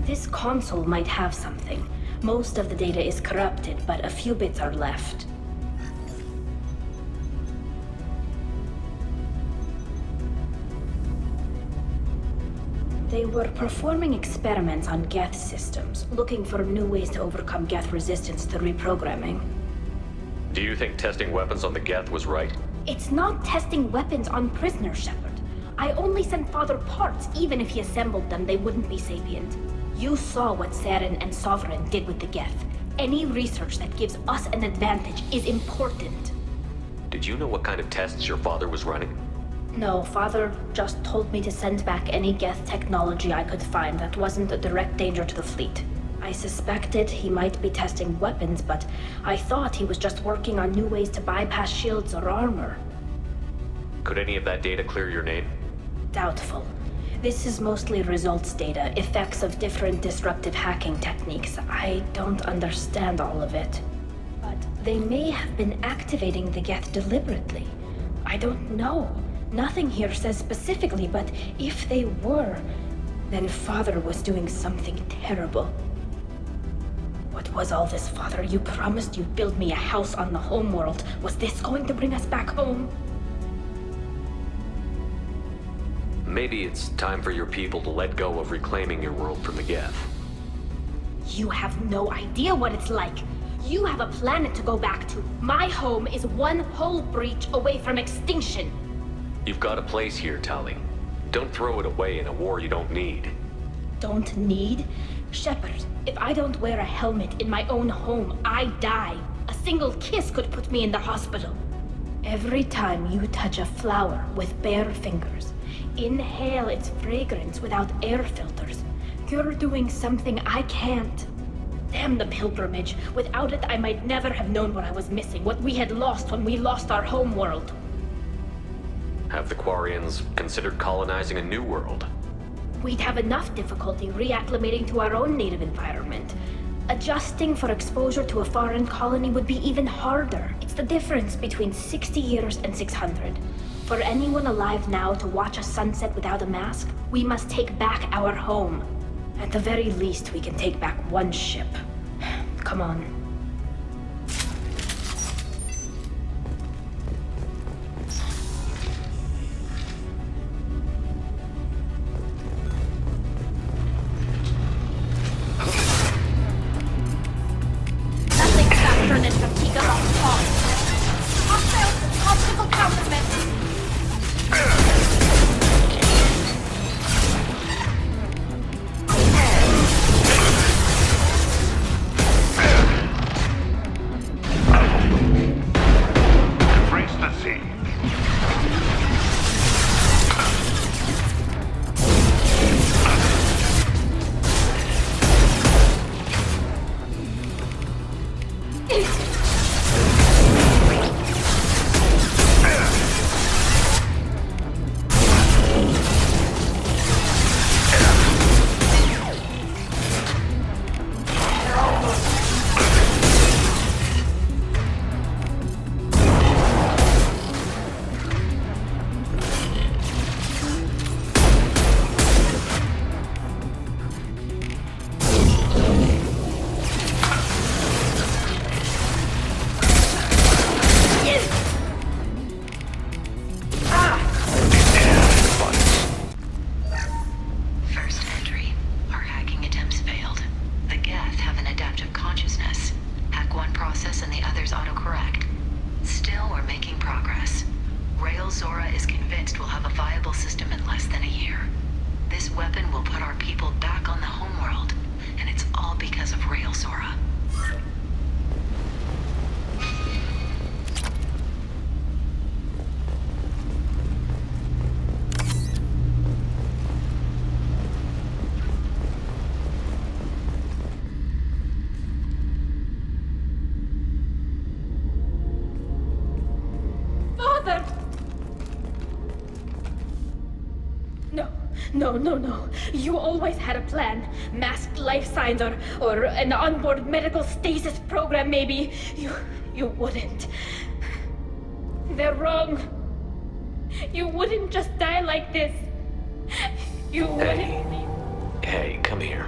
This console might have something. Most of the data is corrupted, but a few bits are left. They were performing experiments on Geth systems, looking for new ways to overcome Geth resistance to reprogramming. Do you think testing weapons on the Geth was right? It's not testing weapons on prisoners, Shepard. I only sent Father parts. Even if he assembled them, they wouldn't be sapient. You saw what Saren and Sovereign did with the Geth. Any research that gives us an advantage is important. Did you know what kind of tests your father was running? No, Father just told me to send back any Geth technology I could find that wasn't a direct danger to the fleet. I suspected he might be testing weapons, but I thought he was just working on new ways to bypass shields or armor. Could any of that data clear your name? Doubtful. This is mostly results data, effects of different disruptive hacking techniques. I don't understand all of it. But they may have been activating the Geth deliberately. I don't know. Nothing here says specifically, but if they were, then Father was doing something terrible. What was all this, Father? You promised you'd build me a house on the homeworld. Was this going to bring us back home? Maybe it's time for your people to let go of reclaiming your world from the Geth. You have no idea what it's like. You have a planet to go back to. My home is one hull breach away from extinction. You've got a place here, Tali. Don't throw it away in a war you don't need. Don't need? Shepard, if I don't wear a helmet in my own home, I die. A single kiss could put me in the hospital. Every time you touch a flower with bare fingers, inhale its fragrance without air filters, you're doing something I can't. Damn the pilgrimage. Without it, I might never have known what I was missing, what we had lost when we lost our home world. Have the Quarians considered colonizing a new world? We'd have enough difficulty reacclimating to our own native environment. Adjusting for exposure to a foreign colony would be even harder. It's the difference between 60 years and 600. For anyone alive now to watch a sunset without a mask, we must take back our home. At the very least, we can take back one ship. Come on. Nothing faster than fatigue on top. Hostile optical countermeasures. No. You always had a plan. Masked life signs or an onboard medical stasis program, maybe. You wouldn't. They're wrong. You wouldn't just die like this. You wouldn't. Hey, come here.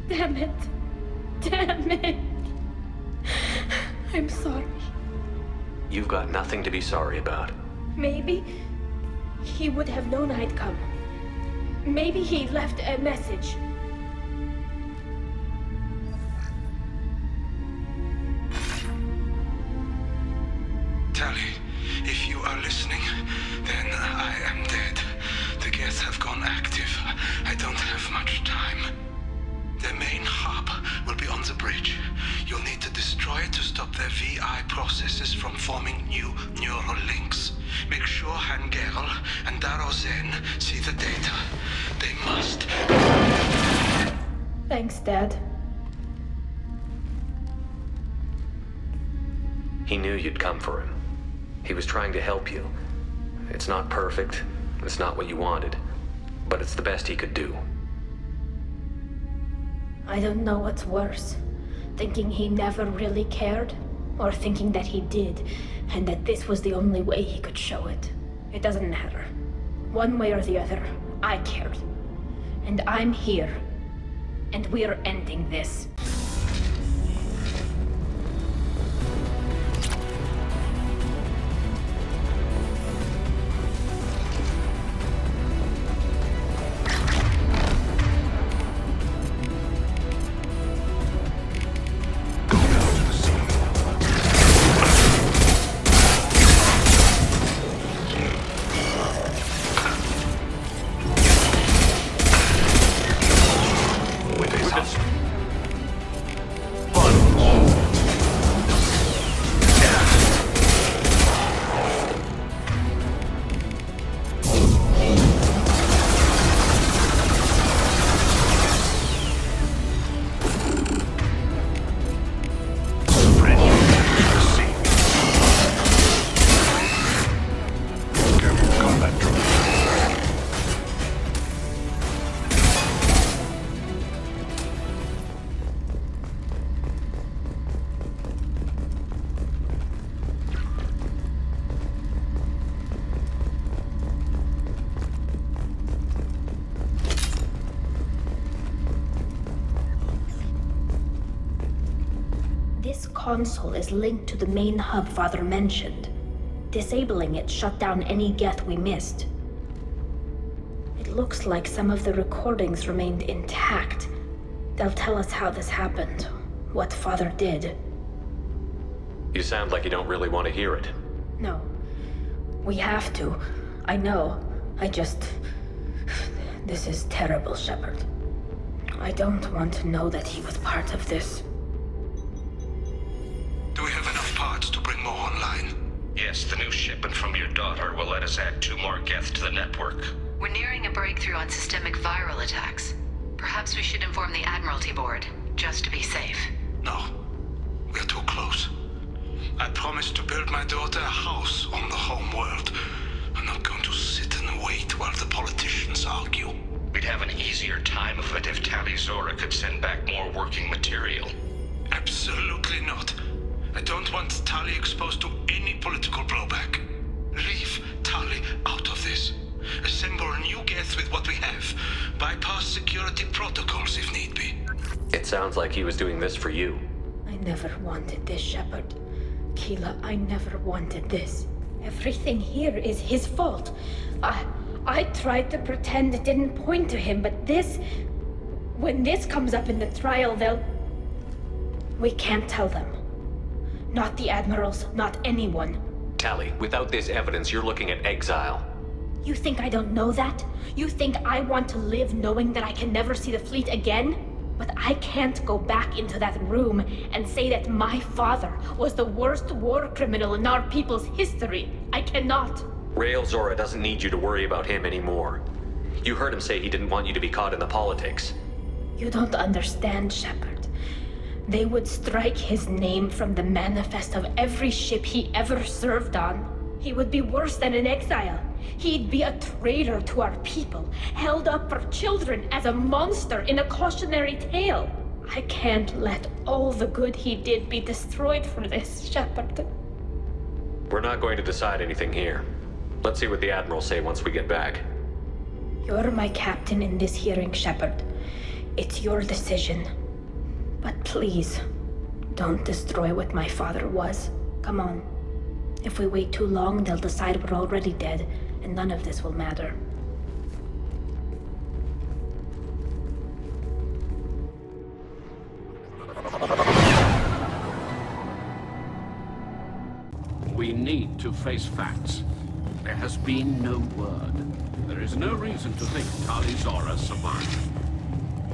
Damn it. I'm sorry. You've got nothing to be sorry about. Maybe he would have known I'd come. Maybe he left a message. Tali, if you are listening, then I am dead. The Geth have gone active. I don't have much time. The main hub will need to destroy it to stop their VI processes from forming new neural links. Make sure Hangerl and Darozen see the data. They must. Thanks, Dad. He knew you'd come for him. He was trying to help you. It's not perfect. It's not what you wanted. But it's the best he could do. I don't know what's worse. Thinking he never really cared, or thinking that he did, and that this was the only way he could show it. It doesn't matter. One way or the other, I cared. And I'm here. And we're ending this. This console is linked to the main hub Father mentioned. Disabling it shut down any Geth we missed. It looks like some of the recordings remained intact. They'll tell us how this happened, what Father did. You sound like you don't really want to hear it. No. We have to. I know. This is terrible, Shepard. I don't want to know that he was part of this. Do we have enough parts to bring more online? Yes, the new shipment from your daughter will let us add 2 more Geth to the network. We're nearing a breakthrough on systemic viral attacks. Perhaps we should inform the Admiralty Board, just to be safe. No. We're too close. I promised to build my daughter a house on the home world. I'm not going to sit and wait while the politicians argue. We'd have an easier time of it if Tali Zora could send back more working material. Absolutely not. I don't want Tali exposed to any political blowback. Leave Tali out of this. Assemble a new Geth with what we have. Bypass security protocols if need be. It sounds like he was doing this for you. I never wanted this, Shepard. Keela, I never wanted this. Everything here is his fault. I tried to pretend it didn't point to him, but this... When this comes up in the trial, they'll... We can't tell them. Not the Admirals, not anyone. Tali, without this evidence, you're looking at exile. You think I don't know that? You think I want to live knowing that I can never see the fleet again? But I can't go back into that room and say that my father was the worst war criminal in our people's history. I cannot. Raheel-Zora doesn't need you to worry about him anymore. You heard him say he didn't want you to be caught in the politics. You don't understand, Shepard. They would strike his name from the manifest of every ship he ever served on. He would be worse than an exile. He'd be a traitor to our people, held up for children as a monster in a cautionary tale. I can't let all the good he did be destroyed for this, Shepard. We're not going to decide anything here. Let's see what the Admirals say once we get back. You're my captain in this hearing, Shepard. It's your decision. But please, don't destroy what my father was. Come on. If we wait too long, they'll decide we're already dead, and none of this will matter. We need to face facts. There has been no word. There is no reason to think Tali Zora survived.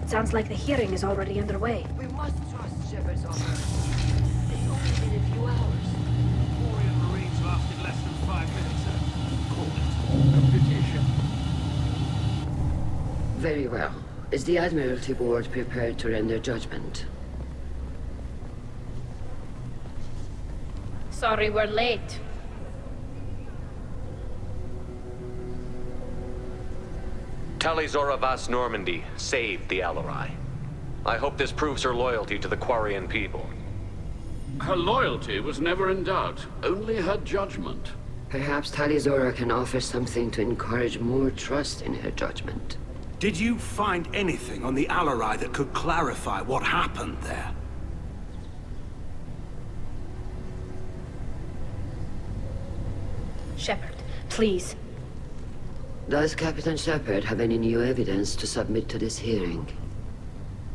It sounds like the hearing is already underway. We must trust Shepard's offer. It's only been a few hours. Quarian Marines lasted less than 5 minutes, sir. Call it a petition. Very well. Is the Admiralty Board prepared to render judgment? Sorry we're late. Tali-Zora Vas Normandy saved the Alarai. I hope this proves her loyalty to the Quarian people. Her loyalty was never in doubt, only her judgment. Perhaps Tali-Zora can offer something to encourage more trust in her judgment. Did you find anything on the Alarai that could clarify what happened there? Shepard, please. Does Captain Shepard have any new evidence to submit to this hearing?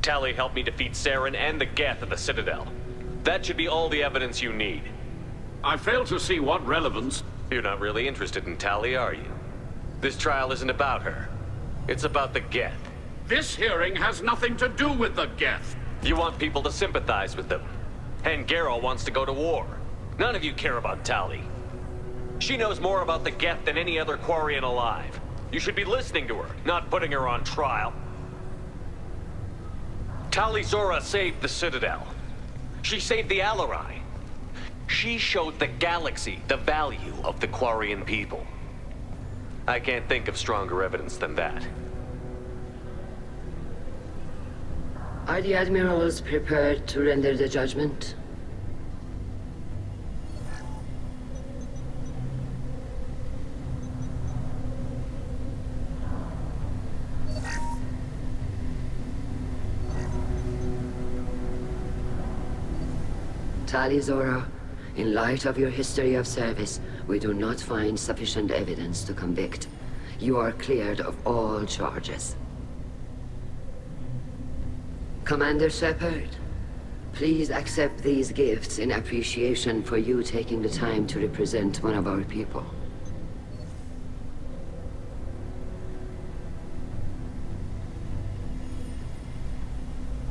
Tali helped me defeat Saren and the Geth at the Citadel. That should be all the evidence you need. I fail to see what relevance... You're not really interested in Tali, are you? This trial isn't about her. It's about the Geth. This hearing has nothing to do with the Geth. You want people to sympathize with them. And Geralt wants to go to war. None of you care about Tali. She knows more about the Geth than any other Quarian alive. You should be listening to her, not putting her on trial. Tali-Zora saved the Citadel. She saved the Alarai. She showed the galaxy the value of the Quarian people. I can't think of stronger evidence than that. Are the admirals prepared to render the judgment? Tali-Zora, in light of your history of service, we do not find sufficient evidence to convict. You are cleared of all charges. Commander Shepard, please accept these gifts in appreciation for you taking the time to represent one of our people.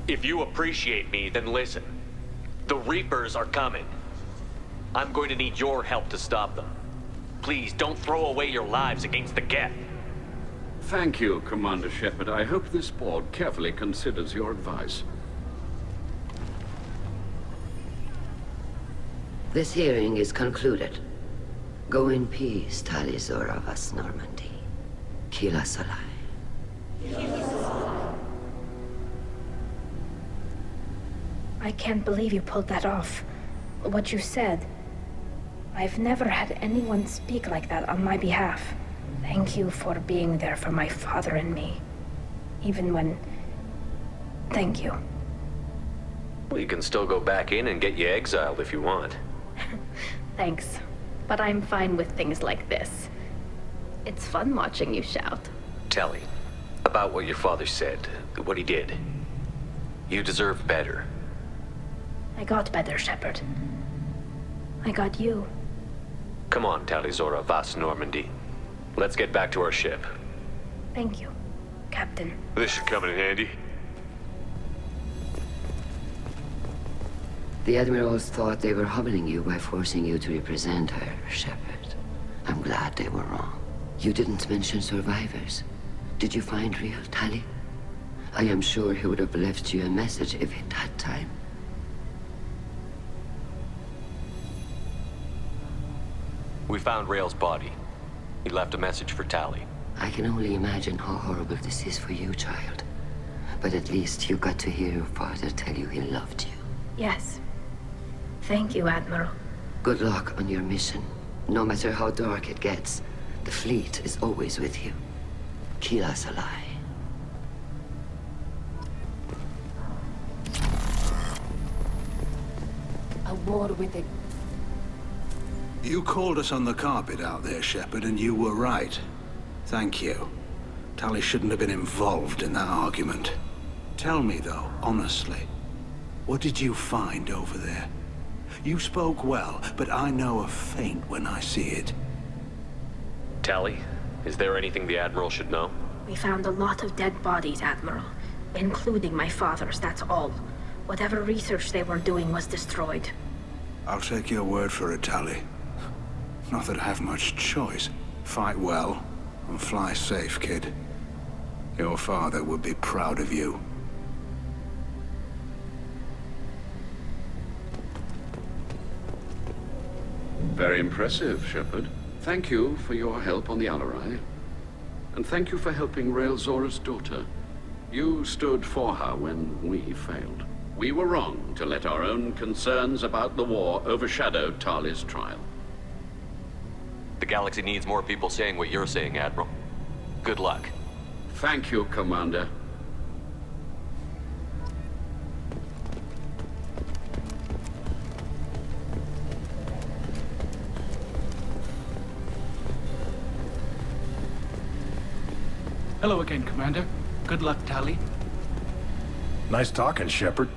If you appreciate me, then listen. The Reapers are coming. I'm going to need your help to stop them. Please, don't throw away your lives against the Geth. Thank you, Commander Shepard. I hope this board carefully considers your advice. This hearing is concluded. Go in peace, Tali-Zora Vas Normandy. Kila Salai. I can't believe you pulled that off. What you said. I've never had anyone speak like that on my behalf. Thank you for being there for my father and me. Even when... Thank you. We can still go back in and get you exiled if you want. Thanks. But I'm fine with things like this. It's fun watching you shout. Tali, about what your father said, what he did. You deserve better. I got better, Shepard. I got you. Come on, Tali-Zora Vas Normandy. Let's get back to our ship. Thank you, Captain. This should come in handy. The admirals thought they were humbling you by forcing you to represent her, Shepard. I'm glad they were wrong. You didn't mention survivors. Did you find real Tali? I am sure he would have left you a message if he'd had time. We found Rael's body. He left a message for Tali. I can only imagine how horrible this is for you, child. But at least you got to hear your father tell you he loved you. Yes. Thank you, Admiral. Good luck on your mission. No matter how dark it gets, the fleet is always with you. Kila Salai. A war with the... You called us on the carpet out there, Shepard, and you were right. Thank you. Tali shouldn't have been involved in that argument. Tell me, though, honestly, what did you find over there? You spoke well, but I know a feint when I see it. Tali, is there anything the Admiral should know? We found a lot of dead bodies, Admiral. Including my father's, that's all. Whatever research they were doing was destroyed. I'll take your word for it, Tali. Not that I have much choice. Fight well, and fly safe, kid. Your father would be proud of you. Very impressive, Shepard. Thank you for your help on the Alarai. And thank you for helping Rael-Zora's daughter. You stood for her when we failed. We were wrong to let our own concerns about the war overshadow Tali's trial. The galaxy needs more people saying what you're saying, Admiral. Good luck. Thank you, Commander. Hello again, Commander. Good luck, Tali. Nice talking, Shepard.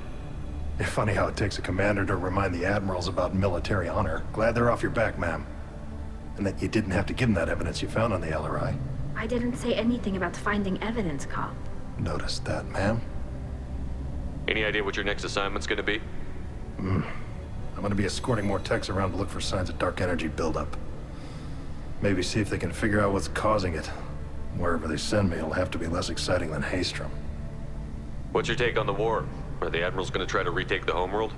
It's funny how it takes a commander to remind the admirals about military honor. Glad they're off your back, ma'am. And that you didn't have to give them that evidence you found on the LRI. I didn't say anything about finding evidence, Cal. Noticed that, ma'am. Any idea what your next assignment's gonna be? I'm gonna be escorting more techs around to look for signs of dark energy buildup. Maybe see if they can figure out what's causing it. Wherever they send me, it'll have to be less exciting than Haystrom. What's your take on the war? Are the Admirals gonna try to retake the homeworld?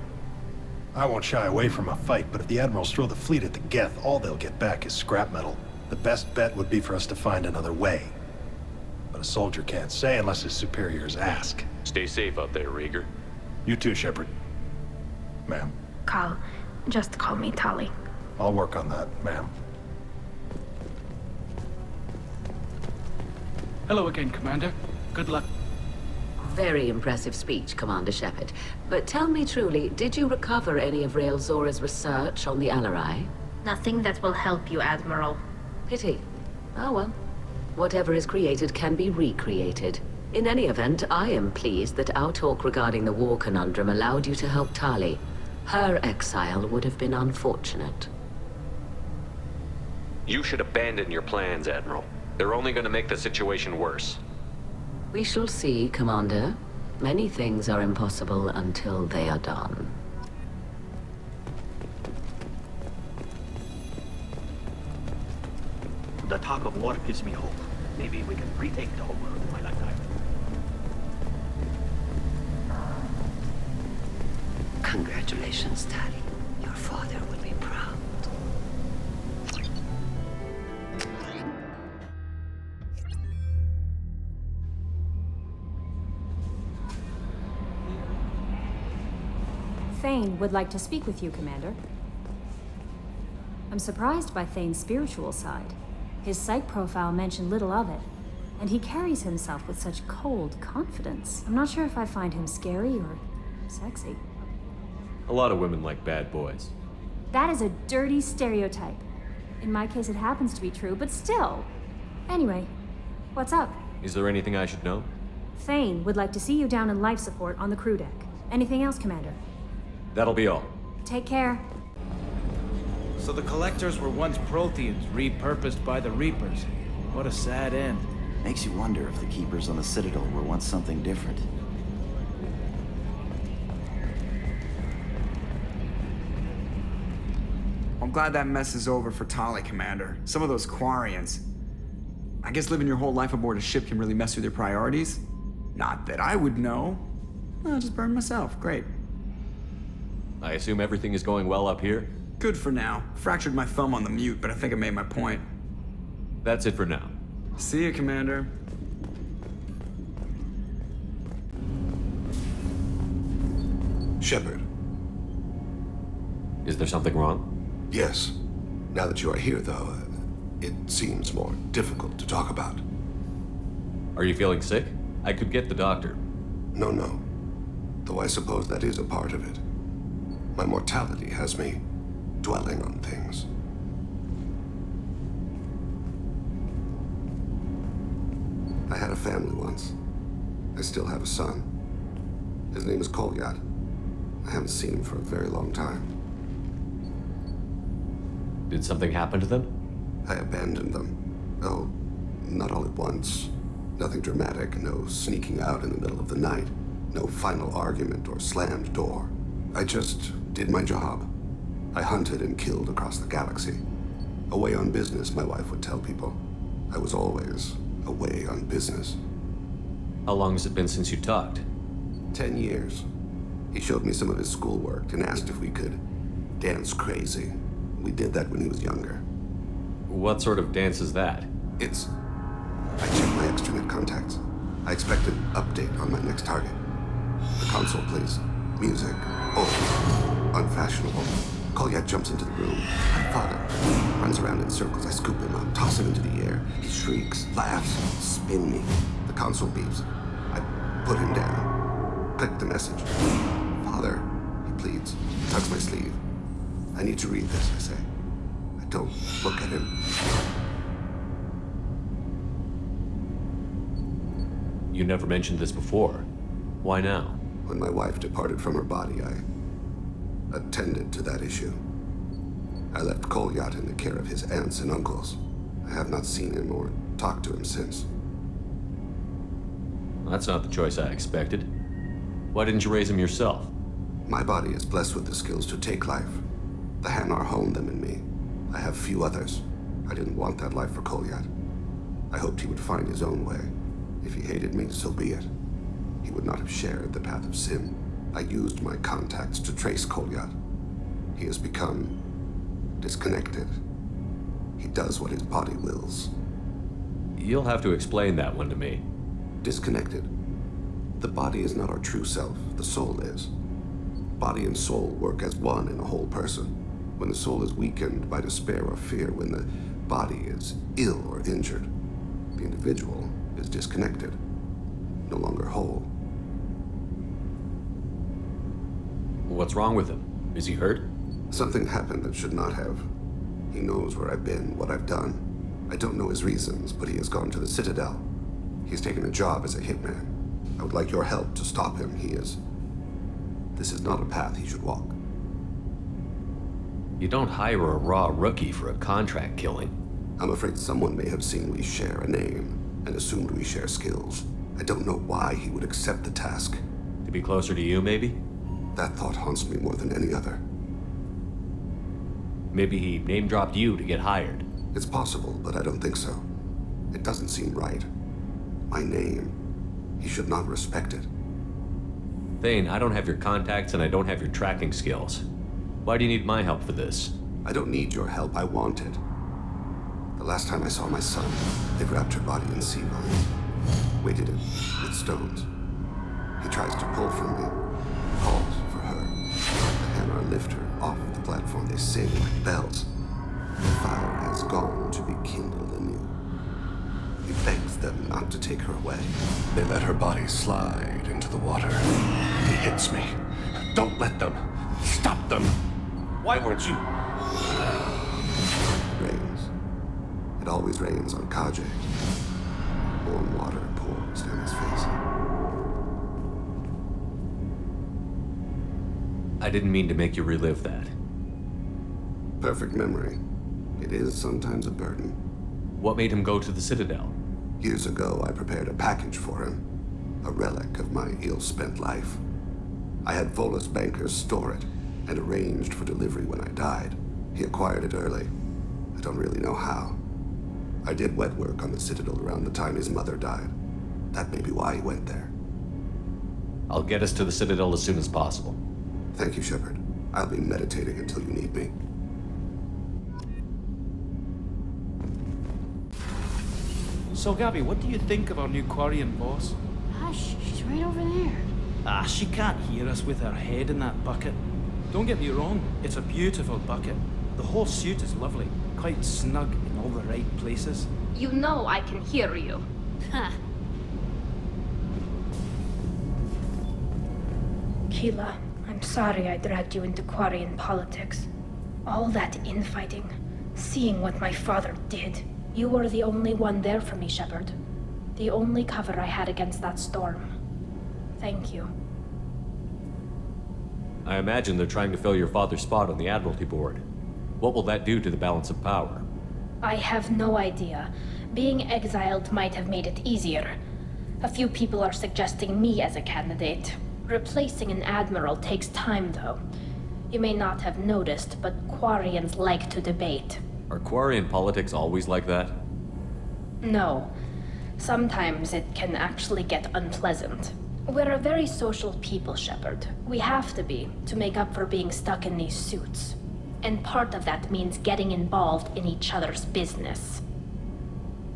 I won't shy away from a fight, but if the Admirals throw the fleet at the Geth, all they'll get back is scrap metal. The best bet would be for us to find another way. But a soldier can't say unless his superiors ask. Stay safe out there, Rieger. You too, Shepard. Ma'am. Cal, just call me Tali. I'll work on that, ma'am. Hello again, Commander. Good luck. Very impressive speech, Commander Shepard. But tell me truly, did you recover any of Rael-Zora's research on the Alarai? Nothing that will help you, Admiral. Pity. Oh well. Whatever is created can be recreated. In any event, I am pleased that our talk regarding the war conundrum allowed you to help Tali. Her exile would have been unfortunate. You should abandon your plans, Admiral. They're only gonna make the situation worse. We shall see, Commander. Many things are impossible until they are done. The talk of war gives me hope. Maybe we can retake the whole world in my lifetime. Congratulations, Tali. Your father would be proud. Thane would like to speak with you, Commander. I'm surprised by Thane's spiritual side. His psych profile mentioned little of it, and he carries himself with such cold confidence. I'm not sure if I find him scary or sexy. A lot of women like bad boys. That is a dirty stereotype. In my case, it happens to be true, but still. Anyway, what's up? Is there anything I should know? Thane would like to see you down in life support on the crew deck. Anything else, Commander? That'll be all. Take care. So the Collectors were once Protheans, repurposed by the Reapers. What a sad end. Makes you wonder if the Keepers on the Citadel were once something different. I'm glad that mess is over for Tali, Commander. Some of those Quarians. I guess living your whole life aboard a ship can really mess with your priorities. Not that I would know. I'll just burn myself. Great. I assume everything is going well up here? Good for now. Fractured my thumb on the mute, but I think I made my point. That's it for now. See you, Commander. Shepard. Is there something wrong? Yes. Now that you are here, though, it seems more difficult to talk about. Are you feeling sick? I could get the doctor. No. Though I suppose that is a part of it. My mortality has me dwelling on things. I had a family once. I still have a son. His name is Kolyat. I haven't seen him for a very long time. Did something happen to them? I abandoned them. Oh, not all at once. Nothing dramatic, no sneaking out in the middle of the night, no final argument or slammed door. I just did my job. I hunted and killed across the galaxy. Away on business, my wife would tell people. I was always away on business. How long has it been since you talked? 10 years. He showed me some of his schoolwork and asked if we could dance crazy. We did that when he was younger. What sort of dance is that? It's... I checked my extranet contacts. I expect an update on my next target. The console plays music. Oh, unfashionable. Kolyat jumps into the room. My father runs around in circles. I scoop him up, toss him into the air. He shrieks, laughs, spin me. The console beeps. I put him down. Click the message. Father, he pleads. Tugs my sleeve. I need to read this, I say. I don't look at him. You never mentioned this before. Why now? When my wife departed from her body, I attended to that issue. I left Kolyat in the care of his aunts and uncles. I have not seen him or talked to him since. That's not the choice I expected. Why didn't you raise him yourself? My body is blessed with the skills to take life. The Hanar honed them in me. I have few others. I didn't want that life for Kolyat. I hoped he would find his own way. If he hated me, so be it. He would not have shared the path of sin. I used my contacts to trace Kolyat. He has become disconnected. He does what his body wills. You'll have to explain that one to me. Disconnected. The body is not our true self, the soul is. Body and soul work as one in a whole person. When the soul is weakened by despair or fear, when the body is ill or injured, the individual is disconnected, no longer whole. What's wrong with him? Is he hurt? Something happened that should not have. He knows where I've been, what I've done. I don't know his reasons, but he has gone to the Citadel. He's taken a job as a hitman. I would like your help to stop him. This is not a path he should walk. You don't hire a raw rookie for a contract killing. I'm afraid someone may have seen we share a name and assumed we share skills. I don't know why he would accept the task. To be closer to you, maybe? That thought haunts me more than any other. Maybe he name-dropped you to get hired. It's possible, but I don't think so. It doesn't seem right. My name. He should not respect it. Thane, I don't have your contacts and I don't have your tracking skills. Why do you need my help for this? I don't need your help. I want it. The last time I saw my son, they wrapped her body in sea vines, weighted it with stones. He tries to pull from me, calls for her. The Hanar lift her off the platform. They sing like bells. The fire has gone to be kindled anew. He begs them not to take her away. They let her body slide into the water. He hits me. Don't let them. Stop them. Why weren't you? It rains. It always rains on Kaje. Warm water pours down his face. I didn't mean to make you relive that. Perfect memory. It is sometimes a burden. What made him go to the Citadel? Years ago, I prepared a package for him. A relic of my ill-spent life. I had Volus bankers store it, and arranged for delivery when I died. He acquired it early. I don't really know how. I did wet work on the Citadel around the time his mother died. That may be why he went there. I'll get us to the Citadel as soon as possible. Thank you, Shepard. I'll be meditating until you need me. So, Gabby, what do you think of our new Quarian boss? Hush, she's right over there. Ah, she can't hear us with her head in that bucket. Don't get me wrong, it's a beautiful bucket. The whole suit is lovely, quite snug in all the right places. You know I can hear you. Huh. Keela, I'm sorry I dragged you into Quarian politics. All that infighting, seeing what my father did. You were the only one there for me, Shepard. The only cover I had against that storm. Thank you. I imagine they're trying to fill your father's spot on the Admiralty Board. What will that do to the balance of power? I have no idea, Being exiled might have made it easier. A few people are suggesting me as a candidate. Replacing an admiral takes time, though. You may not have noticed, but Quarians like to debate. Are Quarian politics always like that? No. Sometimes it can actually get unpleasant. We're a very social people, Shepard. We have to be, to make up for being stuck in these suits. And part of that means getting involved in each other's business.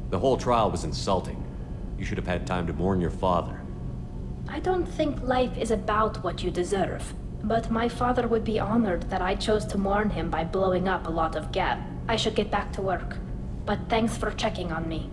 The whole trial was insulting. You should have had time to mourn your father. I don't think life is about what you deserve. But my father would be honored that I chose to mourn him by blowing up a lot of Geth. I should get back to work. But thanks for checking on me.